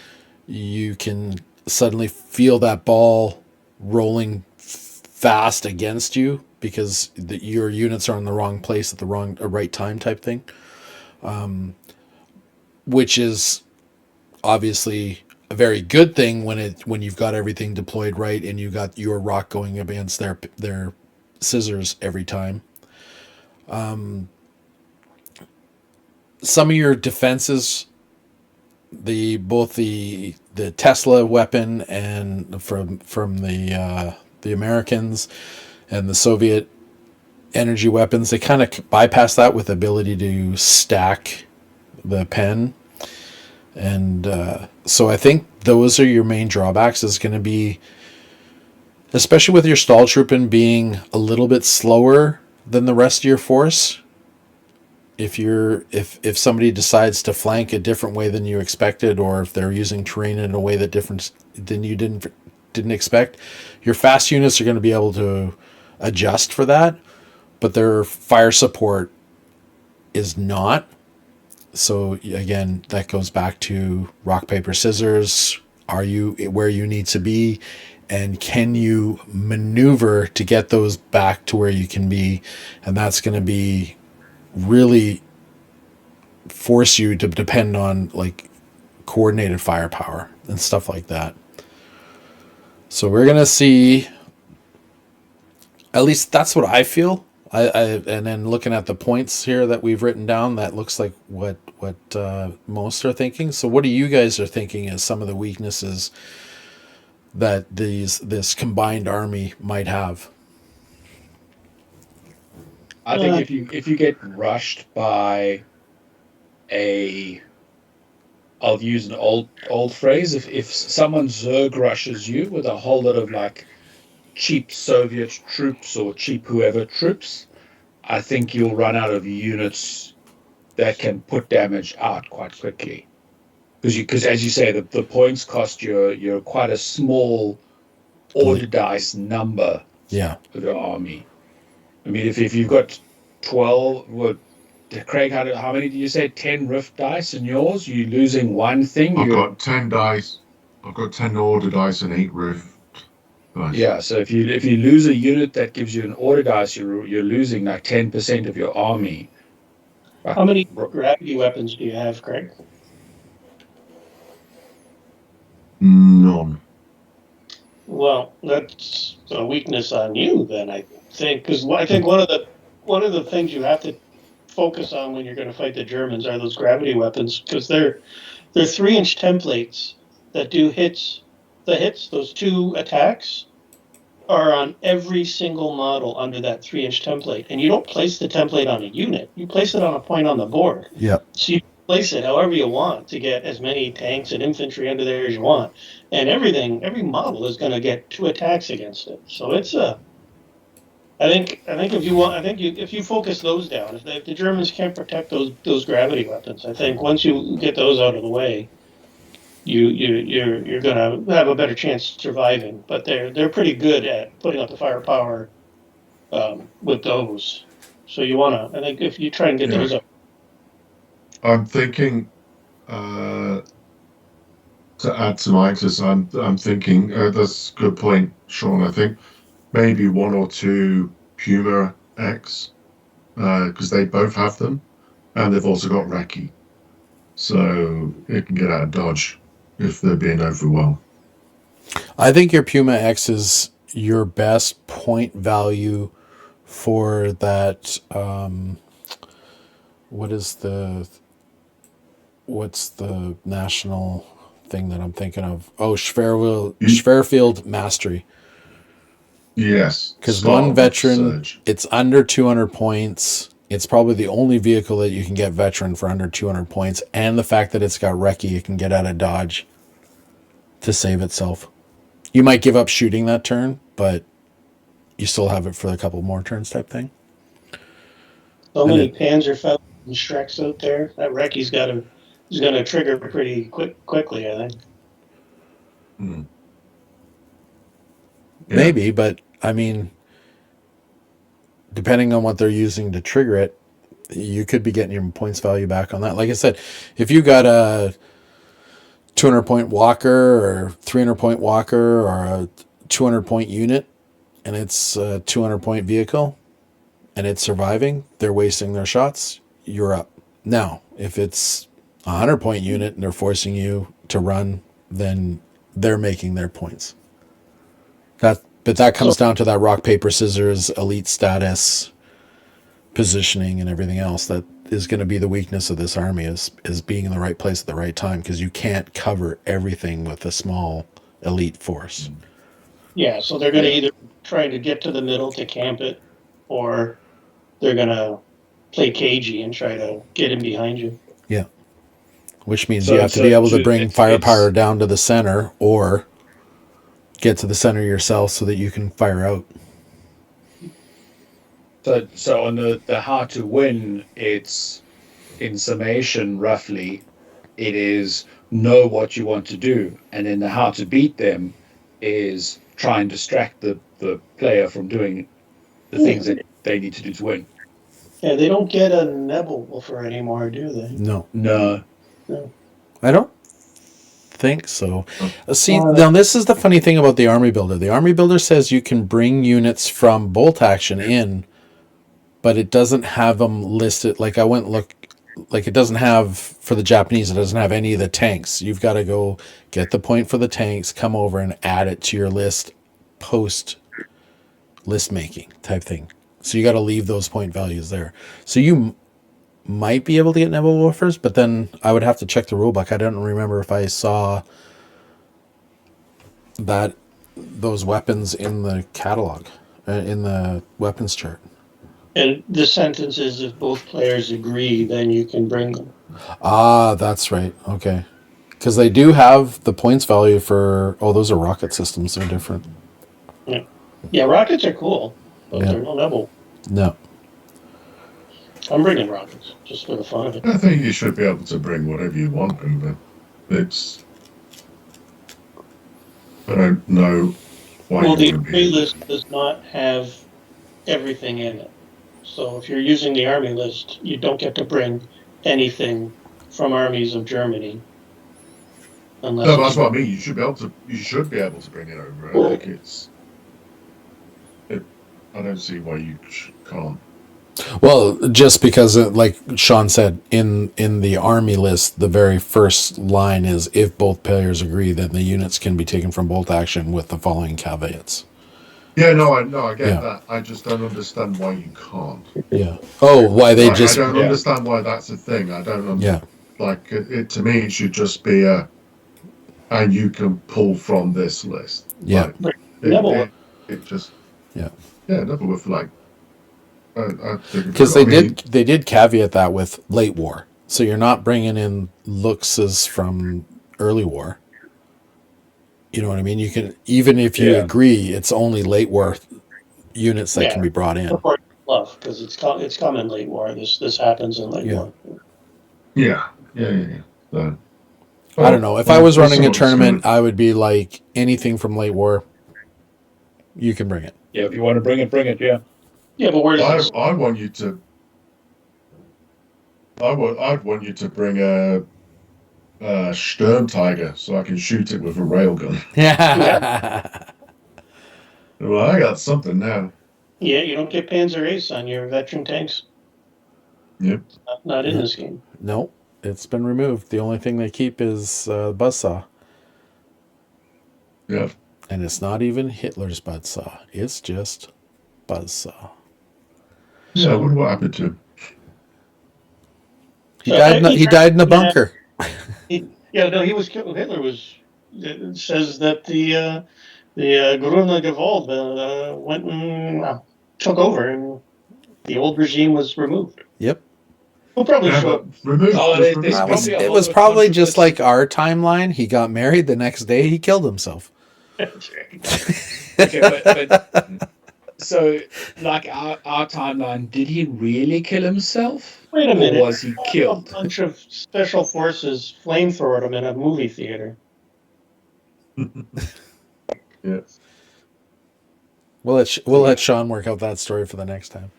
you can suddenly feel that ball rolling fast against you because your units are in the wrong place at the right time type thing. Which is obviously a very good thing when you've got everything deployed right and you got your rock going against their scissors every time. Some of your defenses, both the Tesla weapon and from the Americans and the Soviet energy weapons, they kind of bypass that with the ability to stack the pen. And so I think those are your main drawbacks, is going to be, especially with your stall trooping being a little bit slower than the rest of your force. If somebody decides to flank a different way than you expected, or if they're using terrain in a way that different than you didn't expect, your fast units are going to be able to adjust for that, but their fire support is not. So again, that goes back to rock, paper, scissors. Are you where you need to be? And can you maneuver to get those back to where you can be? And that's going to be really force you to depend on like coordinated firepower and stuff like that. So we're going to see, at least that's what I feel. And then looking at the points here that we've written down, that looks like what most are thinking. So what do you guys are thinking as some of the weaknesses that this combined army might have? I think if you get rushed by I'll use an old phrase, if someone Zerg rushes you with a whole lot of like cheap Soviet troops or cheap whoever troops, I think you'll run out of units that can put damage out quite quickly. Because as you say, the points cost you're quite a small order dice number of your army. I mean, if you've got 12, well, Craig, how many did you say? 10 rift dice in yours? You're losing one thing? I've got 10 dice. I've got 10 order dice and 8 rift dice. Yeah, so if you lose a unit that gives you an order dice, you're losing like 10% of your army. How many gravity weapons do you have, Craig? None. Well, that's a weakness on you then, I think, because I think one of the things you have to focus on when you're going to fight the Germans are those gravity weapons, because they're 3-inch templates that do hits. The hits, those 2 attacks, are on every single model under that 3-inch template, and you don't place the template on a unit. You place it on a point on the board. Yeah. So you place it however you want to get as many tanks and infantry under there as you want, and every model is going to get 2 attacks against it. So it's I think if you focus those down, if the Germans can't protect those gravity weapons, I think once you get those out of the way, you're going to have a better chance of surviving. But they're pretty good at putting up the firepower with those. So I think if you try and get those up. I'm thinking to add to my Axis, I'm thinking that's a good point, Sean. I think maybe 1 or 2 Puma X, because they both have them, and they've also got Recce, so it can get out of dodge if they're being overwhelmed. I think your Puma X is your best point value for that. What's the national thing that I'm thinking of? Oh, Schwerfield Mastery. Yes. Because one veteran, it's under 200 points. It's probably the only vehicle that you can get veteran for under 200 points. And the fact that it's got Recce, it can get out of dodge to save itself. You might give up shooting that turn, but you still have it for a couple more turns type thing. So many Panzerfaust and Shreks out there. That Recce's is going to trigger pretty quickly, I think. Yeah. Maybe, but I mean, depending on what they're using to trigger it, you could be getting your points value back on that. Like I said, if you got a 200-point walker or 300-point walker or a 200-point unit, and it's a 200-point vehicle, and it's surviving, they're wasting their shots, you're up. Now, if it's a 100-point unit and they're forcing you to run, then they're making their points. But that comes down to that rock, paper, scissors, elite status, positioning, and everything else. That is going to be the weakness of this army is being in the right place at the right time, because you can't cover everything with a small elite force. Yeah, so they're going to either try to get to the middle to camp it, or they're going to play cagey and try to get in behind you. Yeah. Which means you have to be able to bring firepower down to the center, or get to the center yourself so that you can fire out. So on the how to win, it's in summation roughly, it is know what you want to do, and then the how to beat them is try and distract the player from doing the things that they need to do to win. Yeah, they don't get a Nebelwolfer anymore, do they? No, No. No. I don't think so. See, No. now this is the funny thing about the Army Builder. The Army Builder says you can bring units from bolt action in, but it doesn't have them listed. Like I went look, like it doesn't have for the Japanese. It doesn't have any of the tanks. You've got to go get the point for the tanks, come over and add it to your list post list making type thing. So you got to leave those point values there. So you might be able to get Nebelwolfers, but then I would have to check the rulebook. I don't remember if I saw that those weapons in the catalog, in the weapons chart. And the sentence is if both players agree, then you can bring them. Ah, that's right. Okay. Because they do have the points value for, oh, those are rocket systems. They're different. Yeah, rockets are cool, but Yeah. they're no Nebel. No. I'm bringing rockets just for the fun of it. I think you should be able to bring whatever you want over. It's. I don't know why Well, the you wouldn't army be. list does not have everything in it. So if you're using the army list, you don't get to bring anything from armies of Germany. Unless No, that's what I mean. You should be able to. You should be able to bring it over. I think it's. I don't see why you can't. Well, just because, like Sean said, in the Army list, the very first line is, if both players agree, then the units can be taken from bolt action with the following caveats. Yeah, no, I get Yeah. that. I just don't understand why you can't. Yeah. Oh, why they Like, just... I don't understand why that's a thing. I don't. Yeah. Like it to me, it should just be a. And you can pull from this list. Yeah. Like, Nebelwolf. it just. Yeah. Yeah, Nebelwolf, like. Because they did caveat that with late war, so you're not bringing in luxes from early war. You know what I mean? You can, even if you agree, it's only late war units that can be brought in. Love, because it's come in late war. This happens in late war. Yeah. So, I don't know. If I was running a tournament, I would be like, anything from late war, you can bring it. Yeah, if you want to bring it, bring it. Yeah. Yeah, but where does I want you to. I'd want you to bring a Sturm Tiger so I can shoot it with a railgun. Yeah. Well, I got something now. Yeah, you don't get Panzer Ace on your veteran tanks. Yep. Not in this game. No, it's been removed. The only thing they keep is buzzsaw. Yeah. And it's not even Hitler's buzzsaw. It's just buzzsaw. Yeah, I wonder what happened to him. He died in a bunker. He was killed. Hitler was. It says that the Grüne Gewalt went and took over, and the old regime was removed. Yep. We'll probably show up. Removed. It was probably just like our timeline. He got married. The next day, he killed himself. Okay, but so, like our timeline, did he really kill himself? Wait a minute. Or was he killed? A bunch of special forces flamethrowed him in a movie theater. Yes. We'll let Sean work out that story for the next time.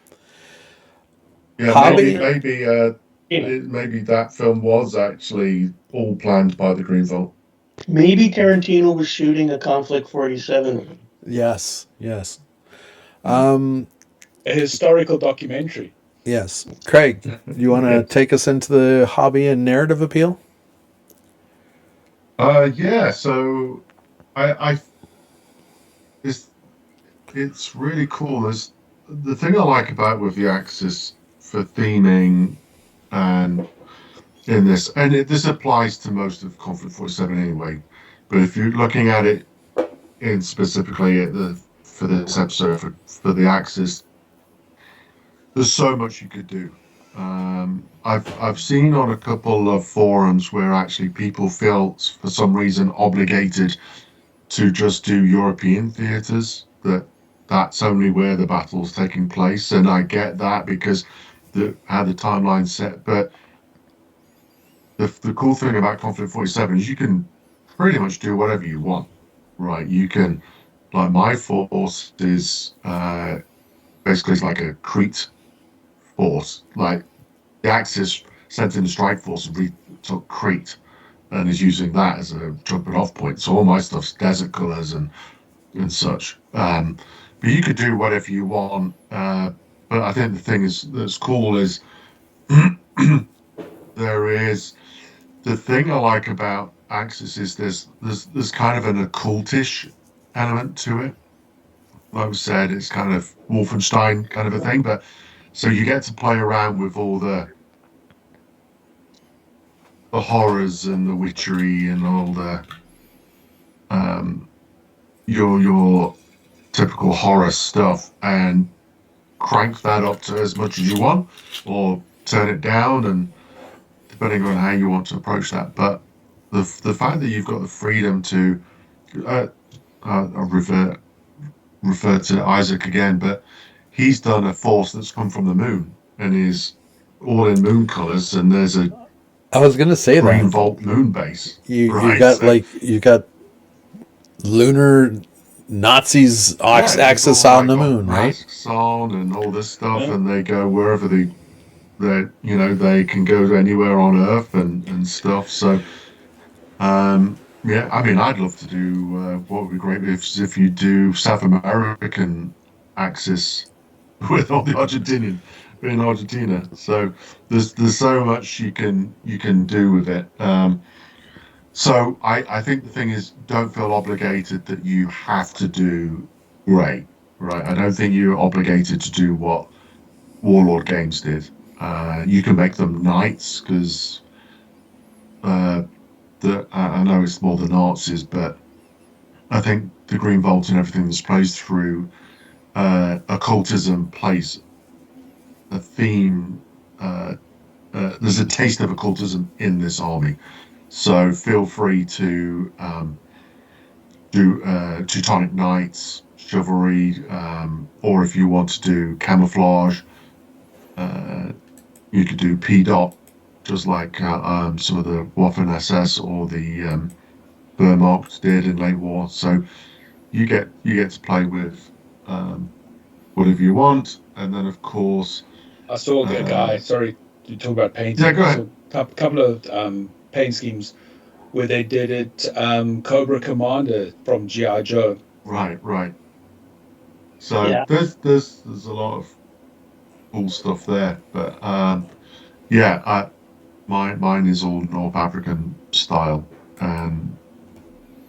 Yeah, Hobby? maybe that film was actually all planned by the Green Vault. Maybe Tarantino was shooting a Conflict 47. Yes. A historical documentary. Yes. Craig, you want to take us into the hobby and narrative appeal? Yeah. So, it's really cool. There's the thing I like about with the Axis for theming and in this, and this applies to most of Conflict 47 anyway. But if you're looking at it in specifically for this episode for the Axis, there's so much you could do. I've seen on a couple of forums where actually people felt for some reason obligated to just do European theaters, that that's only where the battle's taking place, and I get that because how the timeline's set. But the cool thing about Conflict 47 is you can pretty much do whatever you want, right? You can, like my force is basically it's like a Crete force. Like the Axis sent in the strike force and took Crete and is using that as a jumping off point. So all my stuff's desert colors and such. But you could do whatever you want. But I think the thing that's cool is there is the thing I like about Axis is there's kind of an occultish element to it. Like I said, it's kind of Wolfenstein kind of a thing. But so you get to play around with all the horrors and the witchery and all the your typical horror stuff and crank that up to as much as you want or turn it down, and depending on how you want to approach that. But the fact that you've got the freedom to I refer to Isaac again, but he's done a force that's come from the moon and is all in moon colors, and there's a I was gonna say green that vault moon base. you right? got you got lunar Nazis Axis on the moon, right? Masks on and all this stuff, and they go wherever they they can go anywhere on Earth and stuff. So, yeah, I mean, I'd love to do what would be great if you do South American Axis with all the Argentinian in Argentina. So there's so much you can do with it. So I think the thing is, don't feel obligated that you have to do great, right? I don't think you're obligated to do what Warlord Games did. You can make them knights because I know it's more the Nazis, but I think the Green Vault and everything that's plays through occultism plays a theme. There's a taste of occultism in this army. So feel free to do Teutonic Knights, Chivalry, or if you want to do Camouflage, you could do P-Dot, just like some of the Waffen SS or the Wehrmacht did in late war. So you get to play with whatever you want, and then of course I saw a guy. Sorry, you talk about painting. Yeah, go ahead. A couple of paint schemes where they did it Cobra Commander from G.I. Joe. Right. So Yeah. there's a lot of cool stuff there, but mine is all North African style, and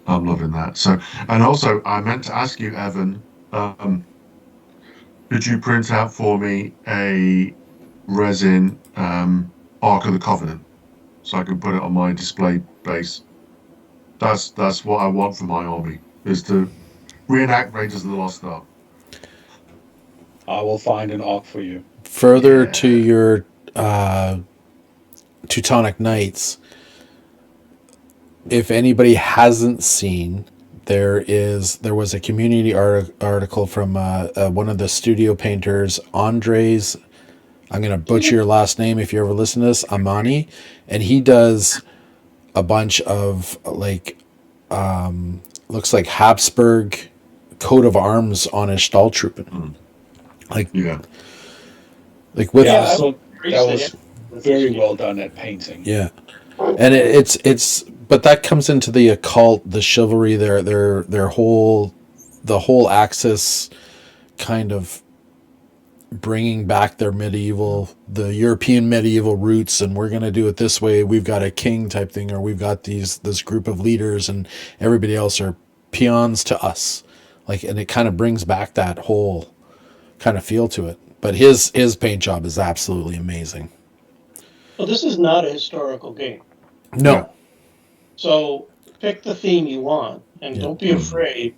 I'm loving that. So, and also I meant to ask you, Evan, could you print out for me a resin Ark of the Covenant so I can put it on my display base? That's what I want for my army, is to reenact Raiders of the Lost Ark. I will find an arc for you. Further to your Teutonic Knights, if anybody hasn't seen, there was a community article from one of the studio painters, Andres. I'm gonna butcher your last name if you ever listen to this, Amani, and he does a bunch of looks like Habsburg coat of arms on his Stahltruppen. Like with That was very well done, that painting. Yeah, and it's but that comes into the occult, the chivalry, the whole Axis kind of bringing back the European medieval roots, and we're gonna do it this way. We've got a king type thing, or we've got this group of leaders, and everybody else are peons to us. And it kind of brings back that whole kind of feel to it. But his paint job is absolutely amazing. Well, this is not a historical game. No. Yeah. So pick the theme you want, and don't be afraid.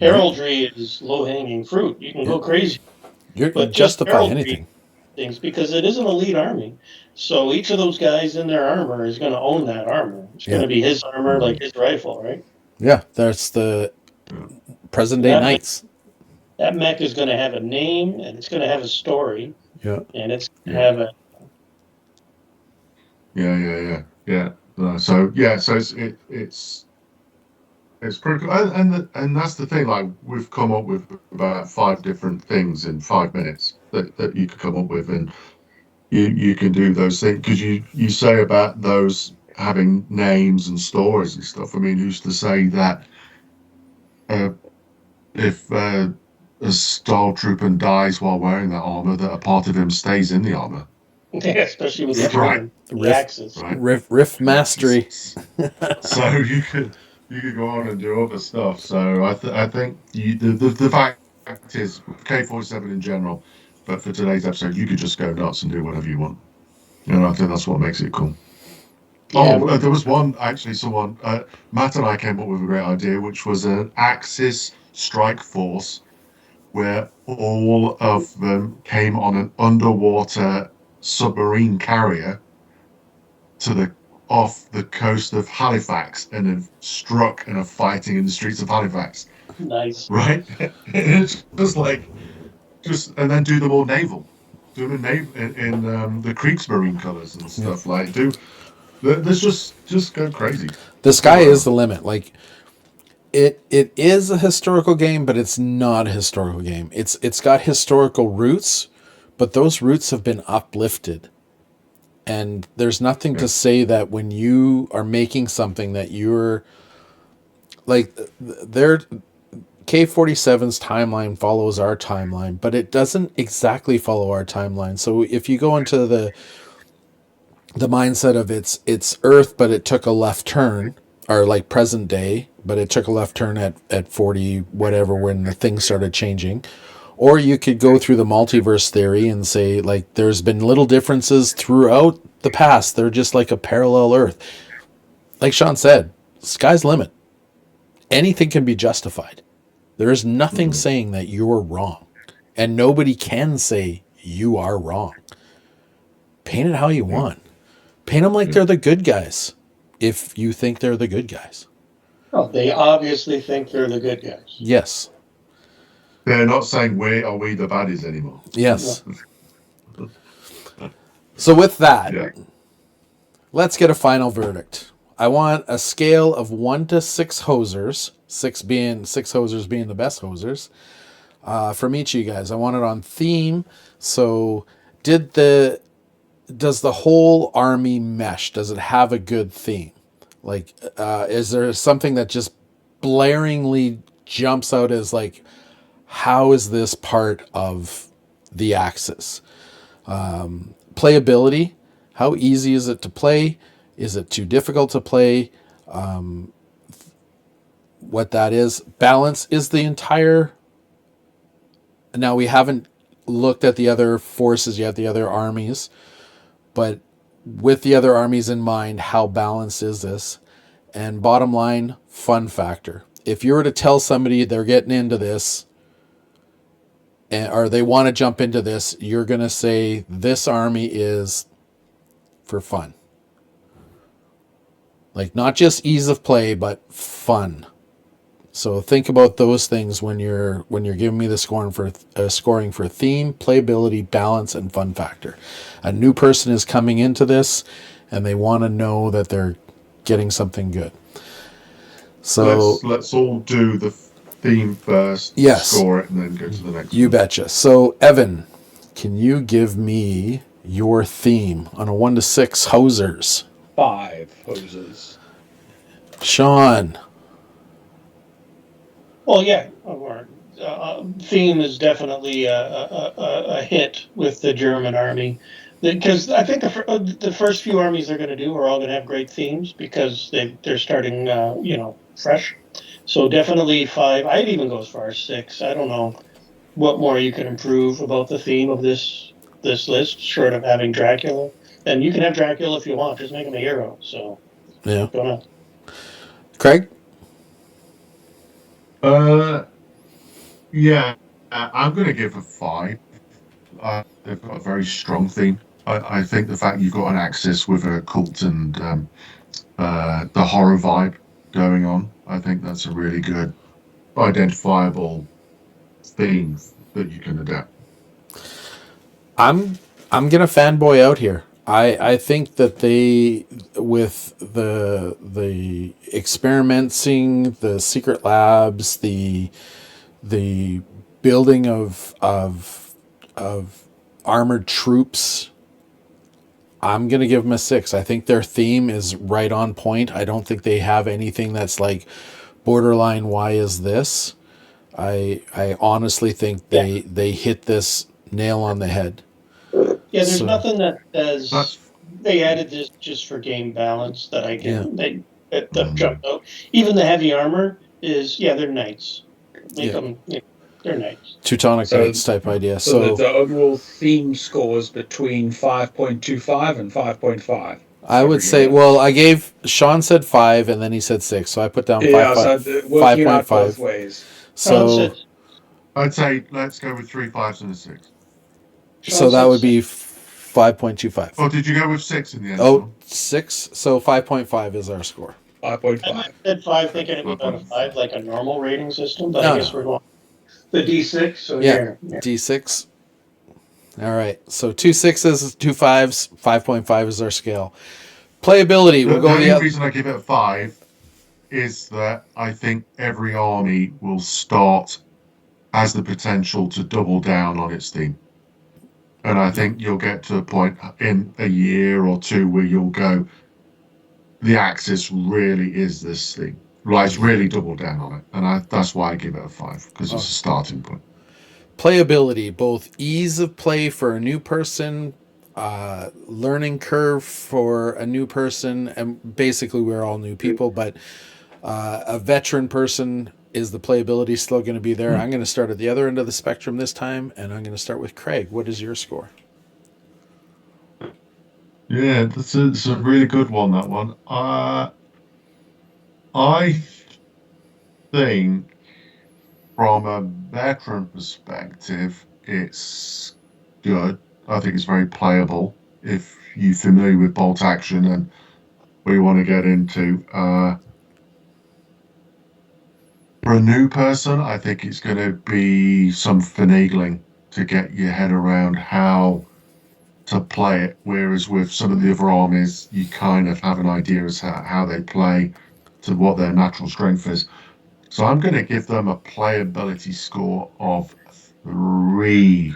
Heraldry is low-hanging fruit. You can go crazy. You But justify just anything. Things, because it is an elite army. So each of those guys in their armor is going to own that armor. It's going to be his armor, like his rifle, right? Yeah, that's the present day knights. That mech is going to have a name, and it's going to have a story, Yeah. and it's going to Yeah. have a. Yeah. So it's pretty cool, and that's the thing. Like we've come up with about 5 different things in 5 minutes that you could come up with, and you can do those things because you say about those having names and stories and stuff. I mean, who's to say that uh, if a stormtrooper dies while wearing that armor, that a part of him stays in the armor, Especially with the Yeah. German, the Riff, Axis. right? riff mastery. So you could go on and do other stuff. So I think the fact is K47 in general, but for today's episode, you could just go nuts and do whatever you want. And I think that's what makes it cool. Yeah, Oh, there was one actually. Someone Matt and I came up with a great idea, which was an Axis strike force where all of them came on an underwater submarine carrier to the off the coast of Halifax and have struck and are fighting in the streets of Halifax. nice. Right? It's just like and then do them all naval. Do them in the Kriegsmarine colors and stuff. Like let's just go crazy. The sky is the limit. Like it is a historical game, but it's not a historical game. It's got historical roots, but those roots have been uplifted. And there's nothing to say that when you are making something that you're like their K47's timeline follows our timeline, but it doesn't exactly follow our timeline. So if you go into the mindset of it's Earth, but it took a left turn, or like present day, but it took a left turn at 40 whatever when the things started changing. Or you could go through the multiverse theory and say, like, there's been little differences throughout the past. They're just like a parallel Earth. Like Sean said, sky's the limit. Anything can be justified. There is nothing saying that you're wrong. And nobody can say you are wrong. Paint it how you want. Paint them like they're the good guys, if you think they're the good guys. Oh, they obviously think they're the good guys. Yes. They're not saying are we the baddies anymore. Yes. So with that, let's get a final verdict. I want a scale of 1 to 6 hosers, 6 hosers being the best hosers, from each of you guys. I want it on theme. So does the whole army mesh? Does it have a good theme? Like, is there something that just blaringly jumps out as like, how is this part of the Axis? Playability. How easy is it to play? Is it too difficult to play? What that is. Balance is the entire... Now, we haven't looked at the other forces yet, the other armies, but with the other armies in mind, how balanced is this? And bottom line, fun factor. If you were to tell somebody they're getting into this, or they want to jump into this, you're going to say this army is for fun. Like, not just ease of play, but fun. So think about those things when you're giving me the scoring for theme, playability, balance, and fun factor. A new person is coming into this, and they want to know that they're getting something good. So let's all do the theme first. Yes. Score it, and then go to the next. You betcha. So Evan, can you give me your theme on a 1 to 6 hosers? 5 hoses. Sean. Well, yeah, theme is definitely a hit with the German army, because I think the first few armies they're going to do are all going to have great themes because they're starting fresh. So definitely 5. I'd even go as far as 6. I don't know what more you can improve about the theme of this list, short of having Dracula. And you can have Dracula if you want, just make him a hero. So Yeah. Gonna. Craig? Yeah, I'm going to give a 5. They've got a very strong theme. I think the fact you've got an Axis with a cult and the horror vibe going on, I think that's a really good, identifiable theme that you can adapt. I'm gonna fanboy out here. I think that they, with the experimenting, the secret labs, the building of armored troops, I'm gonna give them a 6. I think their theme is right on point. I don't think they have anything that's like borderline. Why is this? I honestly think they hit this nail on the head. Yeah, there's So- nothing that says That's they added this just for game balance that I can that jumped out. Even the heavy armor is they're knights. Make them they're knights. Teutonic So- Knights type idea. So the overall theme scores between 5.25 and 5.5. I would say, well, Sean said 5 and then he said 6, so I put down working out both 5.5. ways. So I'd say let's go with 3 5s and a 6. so that would be 5.25. Oh, did you go with 6 in the end? Oh, 6. So 5.5 is our score. 5.5. I said 5, thinking it was on a 5, like a normal rating system, but No, I guess we're going the D6. So Yeah. D6. All right. So 2 6s, 2 5s, 5.5 is our scale. Playability. We'll The go only the other. reason I give it a 5 is that I think every army will has the potential to double down on its theme. And I think you'll get to a point in a year or two where you'll go, the Axis really is this thing. Like, it's really doubled down on it. And that's why I give it a 5, because it's a starting point. Playability, both ease of play for a new person, learning curve for a new person, and basically we're all new people, but a veteran person, is the playability still going to be there? I'm going to start at the other end of the spectrum this time, and I'm going to start with Craig. What is your score? Yeah, it's a really good one, that one. I think from a veteran perspective, it's good. I think it's very playable if you're familiar with bolt action and what you want to get into. For a new person, I think it's going to be some finagling to get your head around how to play it. Whereas with some of the other armies, you kind of have an idea as how they play, to what their natural strength is. So I'm going to give them a playability score of 3.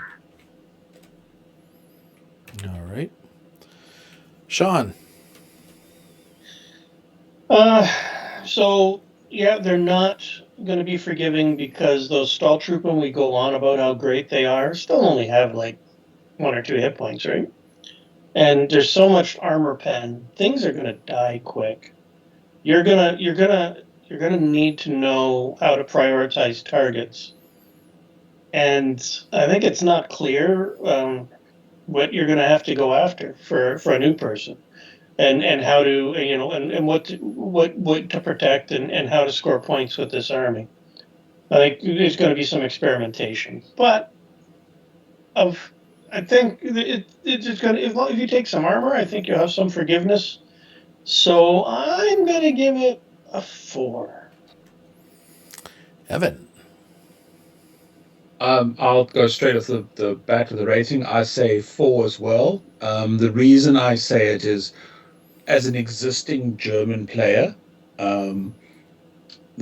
All right. Sean. So they're not going to be forgiving because those stall troop, when we go on about how great they are, still only have like 1 or 2 hit points, right? And there's so much armor pen, things are going to die quick. You're gonna need to know how to prioritize targets, and I think it's not clear what you're going to have to go after for a new person, and how to and what to protect and how to score points with this army. I think there's going to be some experimentation, but I think it's just going to, if you take some armor, I think you'll have some forgiveness. So I'm going to give it a 4. Evan. I'll go straight off the bat with the rating. I say 4 as well. The reason I say it is, as an existing German player, the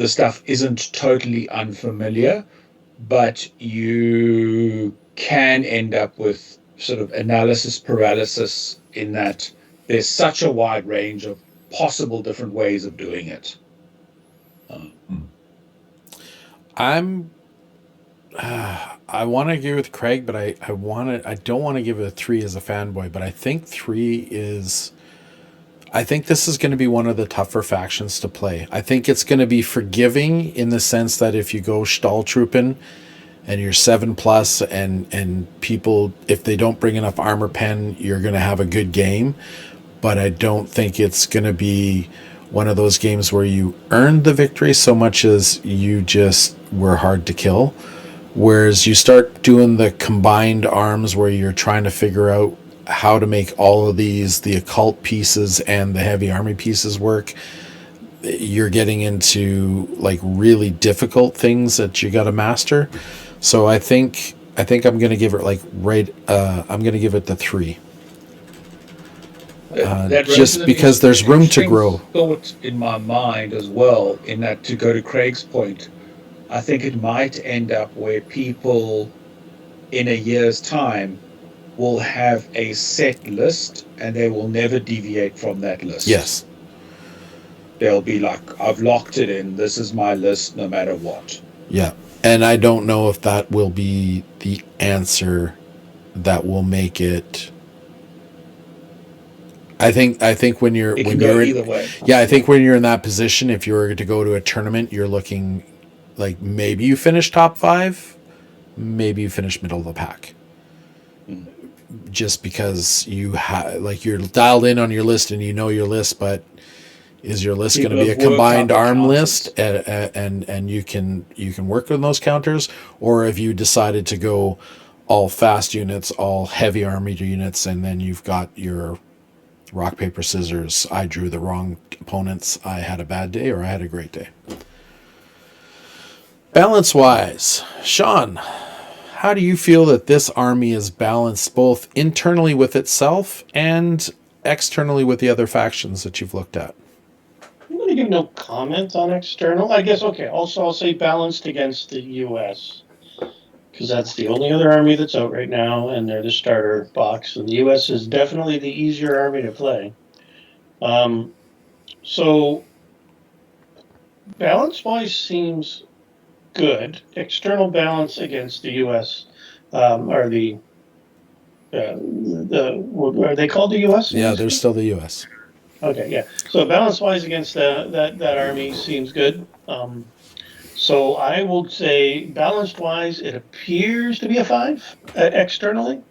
stuff isn't totally unfamiliar, but you can end up with sort of analysis paralysis in that there's such a wide range of possible different ways of doing it. I want to agree with Craig, but I don't want to give it a 3 as a fanboy, but I think 3 is, I think this is going to be one of the tougher factions to play. I think it's going to be forgiving in the sense that if you go Stahltruppen and you're 7+ and people, if they don't bring enough armor pen, you're going to have a good game. But I don't think it's going to be one of those games where you earned the victory so much as you just were hard to kill. Whereas you start doing the combined arms where you're trying to figure out how to make all of these, the occult pieces and the heavy army pieces work, you're getting into like really difficult things that you got to master. So I think I'm going to give it like I'm going to give it the 3. That Just raises because there's an room to interesting grow. thought in my mind as well, in that, to go to Craig's point, I think it might end up where people in a year's time will have a set list and they will never deviate from that list. Yes. They'll be like, I've locked it in. This is my list no matter what. Yeah. And I don't know if that will be the answer that will make it. I think when you're It when can go you're in, either way. yeah, I think when you're in that position, if you were to go to a tournament, you're looking like maybe you finish top 5, maybe you finish middle of the pack. Mm. Just because you're dialed in on your list and you know your list, but is your list going to People be a have worked combined out the arm counters. list, and you can work on those counters, or have you decided to go all fast units, all heavy army units, and then you've got your rock paper scissors? I drew the wrong opponents. I had a bad day, or I had a great day. Balance wise, Sean, how do you feel that this army is balanced both internally with itself and externally with the other factions that you've looked at? I'm going to give no comment on external. I guess, okay, also I'll say balanced against the U.S., because that's the only other army that's out right now, and they're the starter box, and the U.S. is definitely the easier army to play. So balance-wise seems good. External balance against the U.S. Are are they called the U.S.? Yeah, they're still the U.S. Okay, yeah. So balance-wise against that army seems good. So I will say balanced-wise, it appears to be a 5 externally,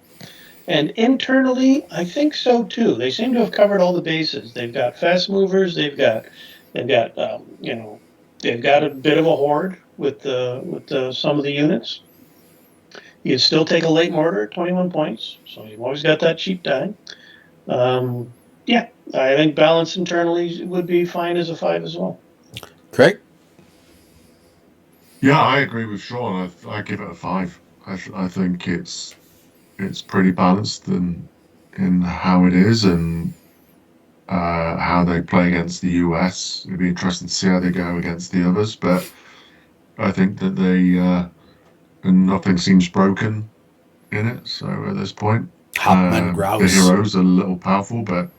and internally, I think so too. They seem to have covered all the bases. They've got fast movers. They've got they've got a bit of a horde with some of the units. You can still take a late mortar at 21 points, so you've always got that cheap die. Yeah, I think balance internally would be fine as a 5 as well. Craig? Yeah, I agree with Sean. I give it a 5. I think it's pretty balanced in how it is, and how they play against the US. It'd be interesting to see how they go against the others, but I think that and nothing seems broken in it. So at this point, Hauptmann the Grouse. heroes are a little powerful, but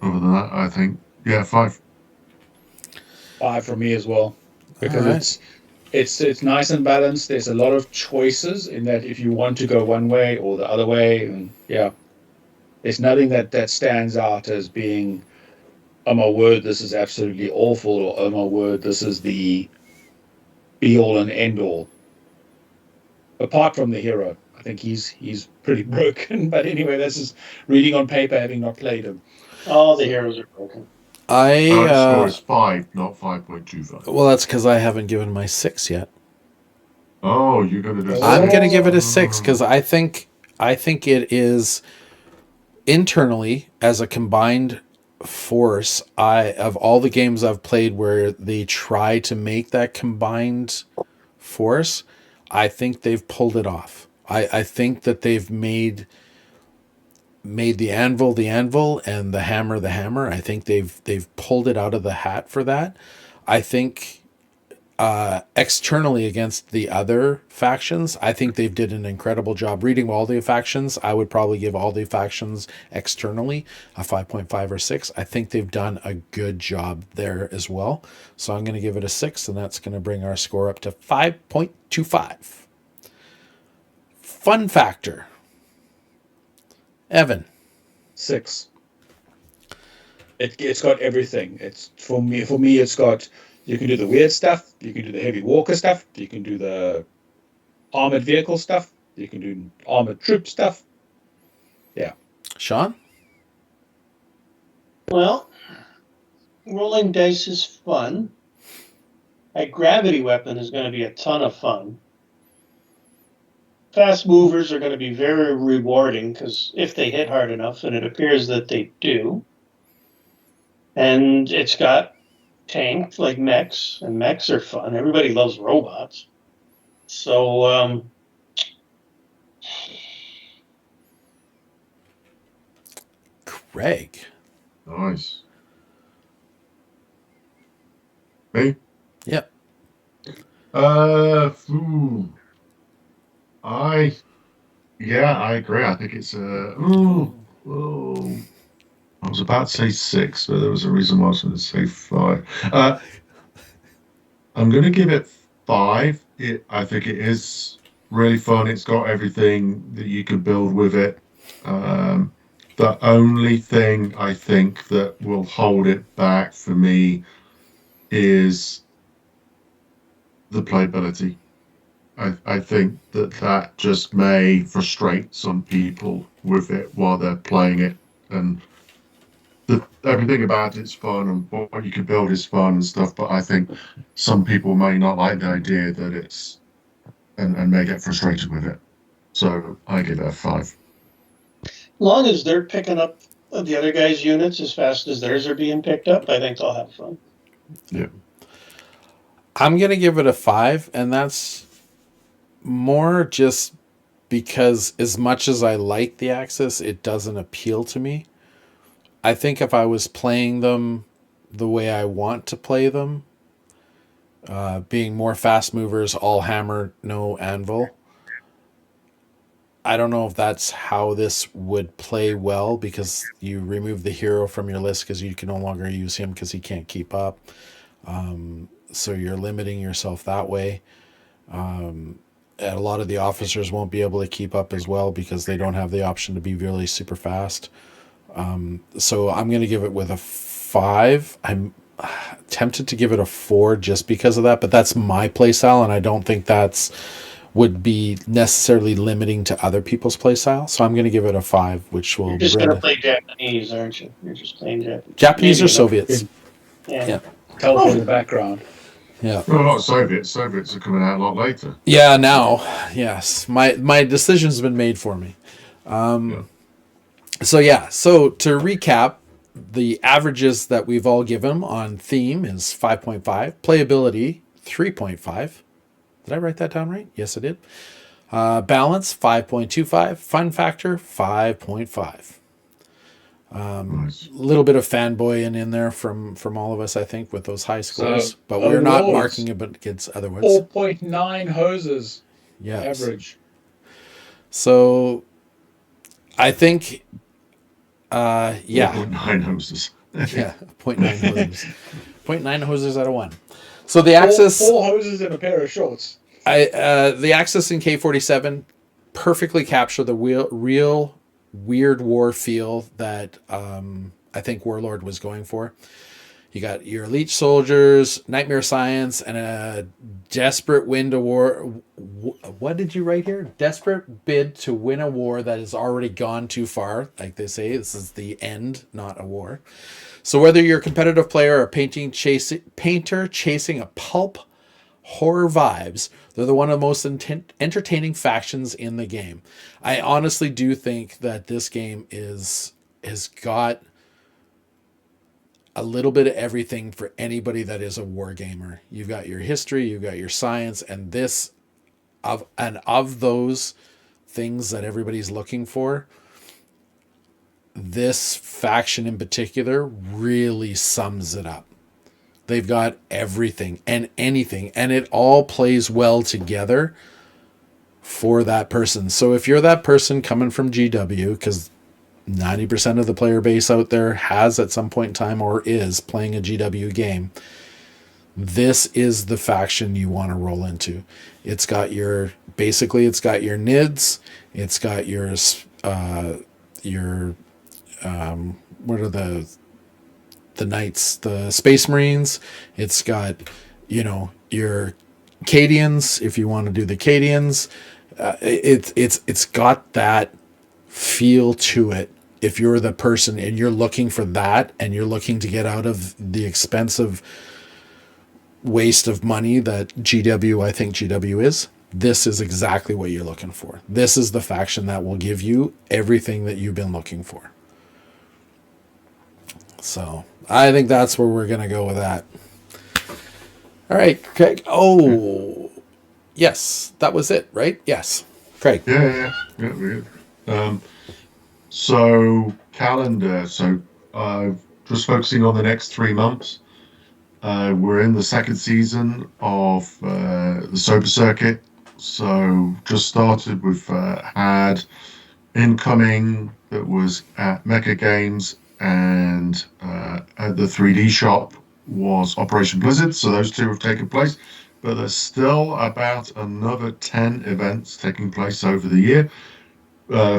other than that, I think, yeah, 5. 5 for me as well, because All right. it's nice and balanced. There's a lot of choices in that, if you want to go one way or the other way, and yeah, there's nothing that stands out as being, oh my word, this is absolutely awful, or oh my word, this is the be all and end all. Apart from the hero, I think he's pretty broken. But anyway, this is reading on paper, having not played him. All the heroes are broken. Our score is 5, not 5.25. Well, that's because I haven't given my 6 yet. Oh, you're gonna do. I'm going to give it a Oh. 6 because I think it is internally as a combined force. Of all the games I've played where they try to make that combined force, I think they've pulled it off. I think that they've made the anvil and the hammer the hammer. I think they've pulled it out of the hat for that. I think externally against the other factions, I think they've did an incredible job. Reading all the factions, I would probably give all the factions externally a 5.5 or 6. I think they've done a good job there as well. So I'm going to give it a 6, and that's going to bring our score up to 5.25. Fun factor. Evan. 6. It's got everything. It's for me. It's got, you can do the weird stuff. You can do the heavy walker stuff. You can do the armored vehicle stuff. You can do armored troop stuff. Yeah. Sean? Well, rolling dice is fun. A gravity weapon is going to be a ton of fun. Fast movers are going to be very rewarding, because if they hit hard enough, and it appears that they do. And it's got tank, like mechs, and mechs are fun. Everybody loves robots. So, Greg. Nice. Me? Yep. I agree. I think it's I was about to say 6, but there was a reason why I was going to say 5. I'm going to give it 5. I think it is really fun. It's got everything that you could build with it. The only thing I think that will hold it back for me is the playability. I think that just may frustrate some people with it while they're playing it, and everything about it's fun and what you can build is fun and stuff. But I think some people may not like the idea that it's and may get frustrated with it. So I give it a 5. long as they're picking up the other guys' units as fast as theirs are being picked up, I think they'll have fun. Yeah. I'm going to give it a 5, and that's more just because as much as I like the Axis, it doesn't appeal to me. I think if I was playing them the way I want to play them, being more fast movers, all hammer, no anvil, I don't know if that's how this would play well, because you remove the hero from your list because you can no longer use him because he can't keep up. So you're limiting yourself that way. And a lot of the officers won't be able to keep up as well because they don't have the option to be really super fast. So I'm going to give it with a 5. I'm tempted to give it a 4 just because of that, but that's my playstyle, and I don't think that's would be necessarily limiting to other people's playstyle. So I'm going to give it a 5, which will... You're just going to play Japanese, aren't you? You're just playing Japanese. Japanese or Soviets. Yeah. Teleport in the background. Yeah. Well, not Soviets. Soviets are coming out a lot later. Yeah, now. Yes. My decision's been made for me. So to recap, the averages that we've all given on theme is 5.5. Playability, 3.5. Did I write that down right? Yes, I did. Balance, 5.25. Fun factor, 5.5. Nice. Little bit of fanboying in there from all of us, I think, with those high scores. But we're not marking it against other ones. 4.9 hoses. Yes. Average. So I think, 4.9 hoses. Yeah, 0.9 hoses. 0.9 hoses out of 1. So the Axis... Four hoses and a pair of shorts. The Axis in K47 perfectly capture the real weird war feel that I think Warlord was going for. You got your elite soldiers, nightmare science, and a desperate win to war. What did you write here? Desperate bid to win a war that has already gone too far. Like they say, this is the end, not a war. So whether you're a competitive player or a painter chasing a pulp horror vibes, they're one of the most entertaining factions in the game. I honestly do think that this game has got a little bit of everything for anybody that is a war gamer. You've got your history, you've got your science, and of those things that everybody's looking for, this faction in particular really sums it up. They've got everything and anything, and it all plays well together for that person. So if you're that person coming from GW, because 90% of the player base out there has at some point in time or is playing a GW game, this is the faction you want to roll into. It's got your NIDS, it's got your what are the Knights, the Space Marines. It's got, your Cadians, if you want to do the Cadians. It's got that feel to it. If you're the person and you're looking for that, and you're looking to get out of the expensive waste of money that I think GW is, this is exactly what you're looking for. This is the faction that will give you everything that you've been looking for. So I think that's where we're going to go with that. All right, Craig. Oh, yes, that was it, right? Yes, Craig. Yeah, we're good. So calendar. So just focusing on the next 3 months. We're in the second season of the Sober Circuit. So just started. We've had incoming that was at Mecca Games, and at the 3D shop was Operation Blizzard. So those two have taken place. But there's still about another 10 events taking place over the year.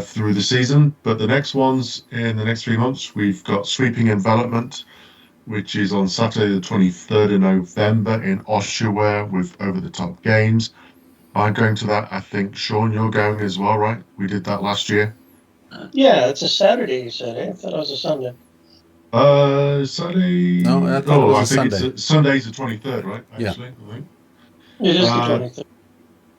Through the season, but the next ones in the next 3 months, we've got Sweeping Envelopment, which is on Saturday, the 23rd of November in Oshawa with Over the Top Games. I'm going to that. I think, Sean, you're going as well, right? We did that last year. Yeah, it's a Saturday, you said, eh? I thought it was a Sunday. Sunday. No, I thought it was I a think Sunday. it's Sunday's the 23rd, right? Yeah. Actually, I think. It is the Uh, 23rd.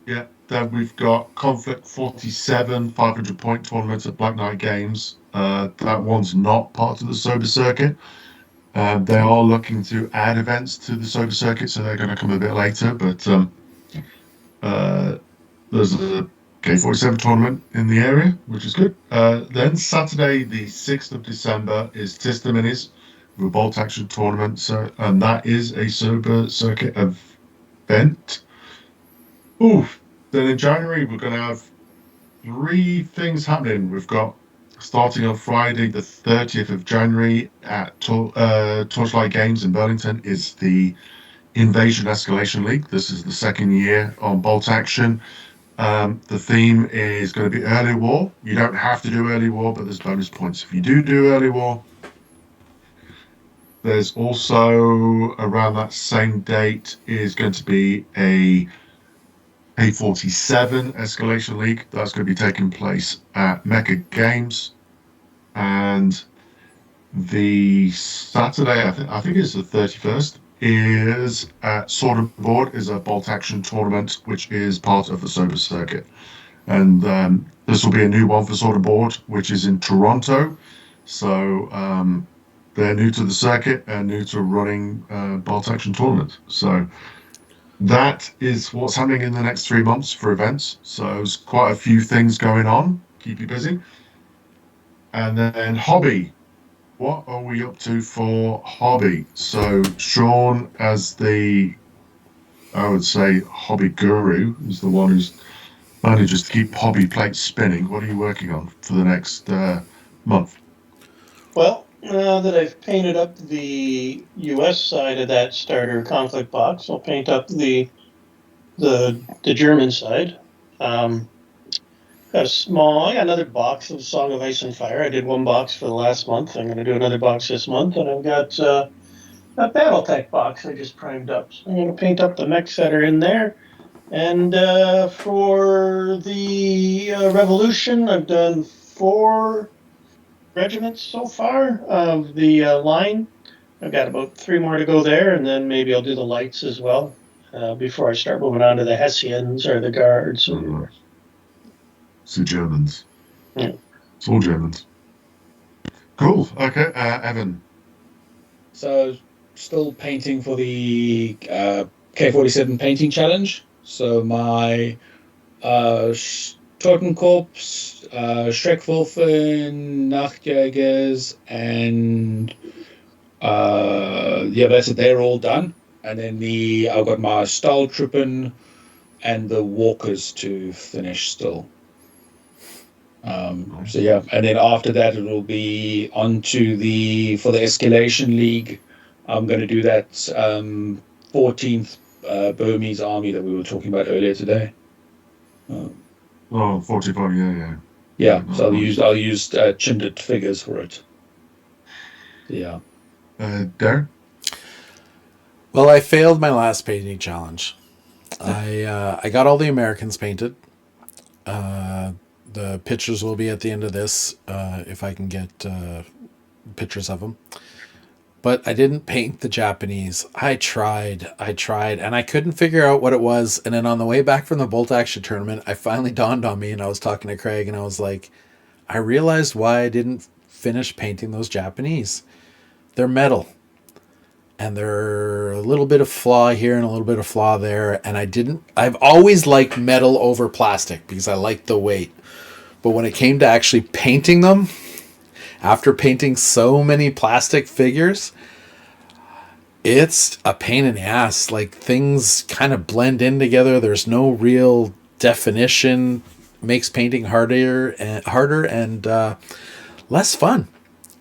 Yeah, then we've got Conflict 47 500-point tournament at Black Knight Games. That one's not part of the Sober Circuit. They are looking to add events to the Sober Circuit, so they're going to come a bit later. But there's a K47 tournament in the area, which is good. Then Saturday, the 6th of December, is Tista Minis, the Bolt Action tournament. So, and that is a Sober Circuit event. Oof. Then in January, we're going to have 3 things happening. We've got, starting on Friday, the 30th of January at Torchlight Games in Burlington, is the Invasion Escalation League. This is the second year on Bolt Action. The theme is going to be early war. You don't have to do early war, but there's bonus points if you do early war. There's also, around that same date, is going to be a K47 Escalation League. That's going to be taking place at Mecca Games. And the Saturday, I think it's the 31st, is at Sword and Board, is a Bolt Action tournament, which is part of the Sober Circuit. And this will be a new one for Sword and Board, which is in Toronto. So they're new to the circuit and new to running Bolt Action tournaments. So that is what's happening in the next 3 months for events. So there's quite a few things going on. Keep you busy. And then hobby. What are we up to for hobby? So Sean, as the, I would say, hobby guru, is the one who's manages to keep hobby plates spinning. What are you working on for the next month? Well, now that I've painted up the U.S. side of that starter conflict box, I'll paint up the German side. I got another box of Song of Ice and Fire. I did one box for the last month. I'm going to do another box this month, and I've got a BattleTech box I just primed up. So I'm going to paint up the mechs that are in there. And for the Revolution, I've done 4 regiments so far of the line. I've got about 3 more to go there, and then maybe I'll do the lights as well before I start moving on to the Hessians or the Guards. It's the Germans. Yeah. It's all Germans. Cool. Okay, Evan. So still painting for the K47 painting challenge. So my Totenkorps, Schreckwolfen, Nachtjägers, and that's it. They're all done. And then I've got my Stahltruppen and the Walkers to finish still. So yeah, and then after that it will be on to for the Escalation League. I'm going to do that 14th Burmese army that we were talking about earlier today. 45, yeah. Yeah, so I'll use Chindit figures for it. Yeah. Darren? Well, I failed my last painting challenge. I got all the Americans painted. The pictures will be at the end of this, if I can get pictures of them. But I didn't paint the Japanese. I tried, and I couldn't figure out what it was. And then on the way back from the Bolt Action tournament, I finally dawned on me, and I was talking to Craig, and I was like, I realized why I didn't finish painting those Japanese. They're metal. and they're a little bit of flaw here and a little bit of flaw there. And I've always liked metal over plastic because I like the weight. But when it came to actually painting them, after painting so many plastic figures, it's a pain in the ass. Like, things kind of blend in together. There's no real definition. Makes painting harder and less fun.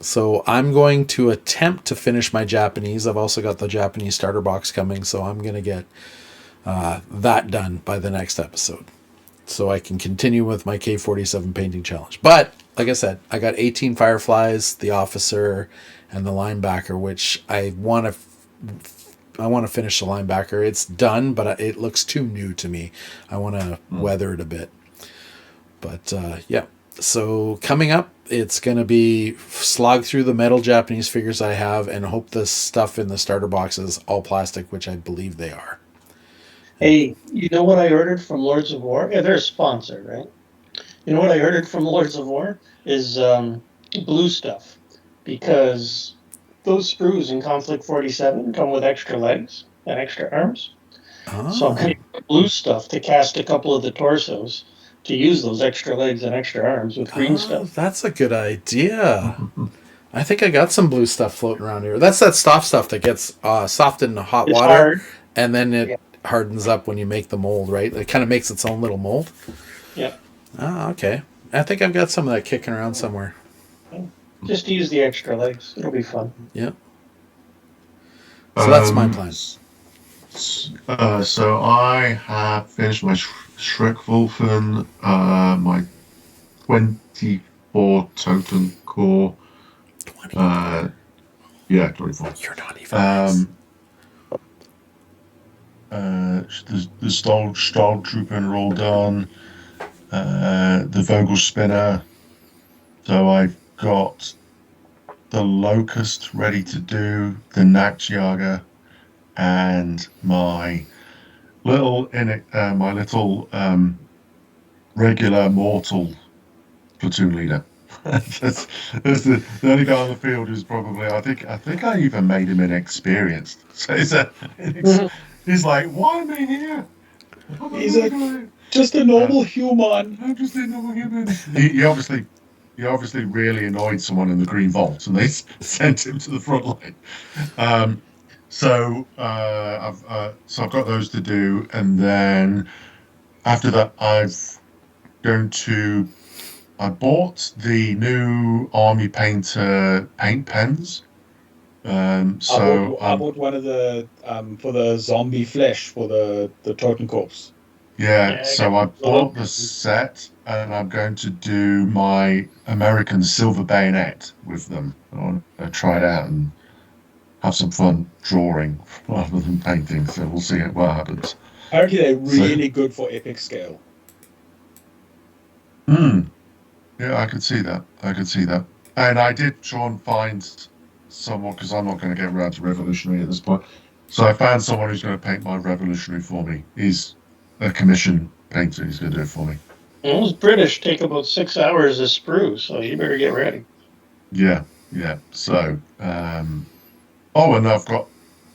So I'm going to attempt to finish my Japanese. I've also got the Japanese starter box coming, so I'm going to get that done by the next episode, so I can continue with my K47 painting challenge. But like I said, I got 18 Fireflies, the Officer, and the Linebacker, which I want to finish the Linebacker. It's done, but it looks too new to me. I want to weather it a bit. But yeah, so coming up, it's going to be slog through the metal Japanese figures I have and hope the stuff in the starter box is all plastic, which I believe they are. Hey, you know what I ordered from Lords of War? Yeah, they're a sponsor, right? You know what I ordered from Lords of War is blue stuff, because those sprues in Conflict 47 come with extra legs and extra arms. Oh. So I'm going to get blue stuff to cast a couple of the torsos to use those extra legs and extra arms with green stuff. That's a good idea. I think I got some blue stuff floating around here. That's that soft stuff that gets softened in hot It's water, hard. and then it hardens up when you make the mold, right? It kind of makes its own little mold. Yeah. Ah, okay. I think I've got some of that kicking around somewhere. Just to use the extra legs. It'll be fun. Yeah. So that's my plan. So I have finished my Schreckwolfen, my 24 totem core. 24. Yeah, 24. You're not even nice. The Stormtrooper all done. The Vogel Spinner. So I've got the Locust ready to do, the Nachtjager, and my little regular mortal platoon leader. that's the only guy on the field who's probably I think I even made him inexperienced. So he's like, why am I here? He's just a normal human. I'm just a normal human. He obviously really annoyed someone in the Green Vault, and they sent him to the front line. So I've got those to do, and then after that, I bought the new Army Painter paint pens. I bought one of the for the zombie flesh for the Totem Corps. Yeah, so I bought the set, and I'm going to do my American Silver Bayonet with them. I want to try it out and have some fun drawing rather than painting, so we'll see what happens. Apparently they're really good for epic scale. Yeah, I could see that. And I did try and find someone, because I'm not going to get around to Revolutionary at this point. So I found someone who's going to paint my Revolutionary for me. He's a commission painter. He's going to do it for me. Those British take about 6 hours to sprue, so you better get ready. Yeah. So, and I've got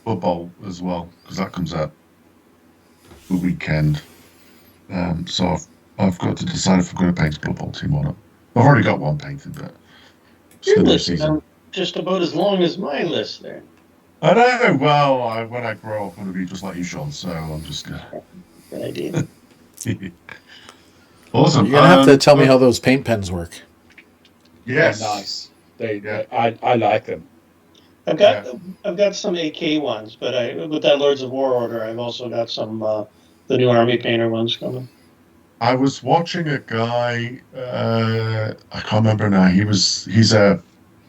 Blood Bowl as well, because that comes out the weekend. So I've got to decide if I'm going to paint Blood Bowl team or not. I've already got one painted, but your list is just about as long as my list there. I know. Well, when I grow up, I'm going to be just like you, Sean. So I'm just going to. Good idea. Awesome. You're gonna have to tell me how those paint pens work. Yes. They're nice. I like them. I've got some AK ones, but with that Lords of War order, I've also got some the new Army Painter ones coming. I was watching a guy. I can't remember now. He's a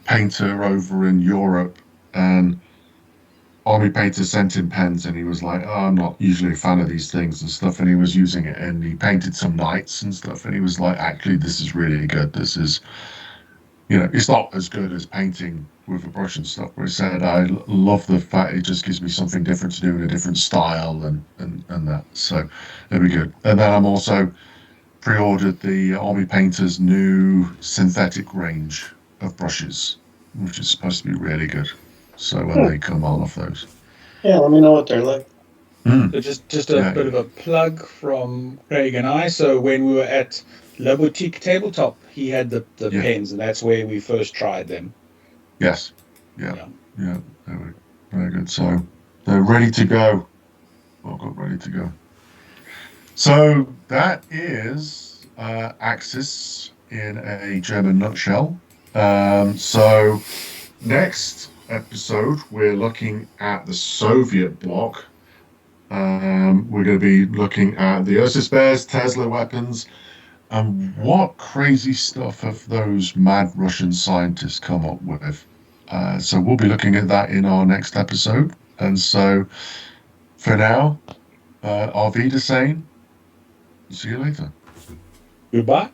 painter over in Europe, and Army Painter sent him pens, and he was like, "Oh, I'm not usually a fan of these things and stuff." And he was using it, and he painted some knights and stuff, and he was like, "Actually, this is really good. This is, it's not as good as painting with a brush and stuff." But he said, "I love the fact it just gives me something different to do in a different style and that." So it'll be good. And then I'm also pre-ordered the Army Painter's new synthetic range of brushes, which is supposed to be really good. So when they come on off those. Yeah, let me know what they're like. So just a Yeah. bit of a plug from Craig and I. So when we were at La Boutique Tabletop, he had the Yeah. pens, and that's where we first tried them. Yes. Yeah. They were very good. So they're ready to go. Well, got ready to go. So that is Axis in a German nutshell. So next episode, we're looking at the Soviet bloc. We're going to be looking at the Ursus Bears, Tesla weapons, and what crazy stuff have those mad Russian scientists come up with. So we'll be looking at that in our next episode. And so for now, auf Wiedersehen. See you later. Goodbye.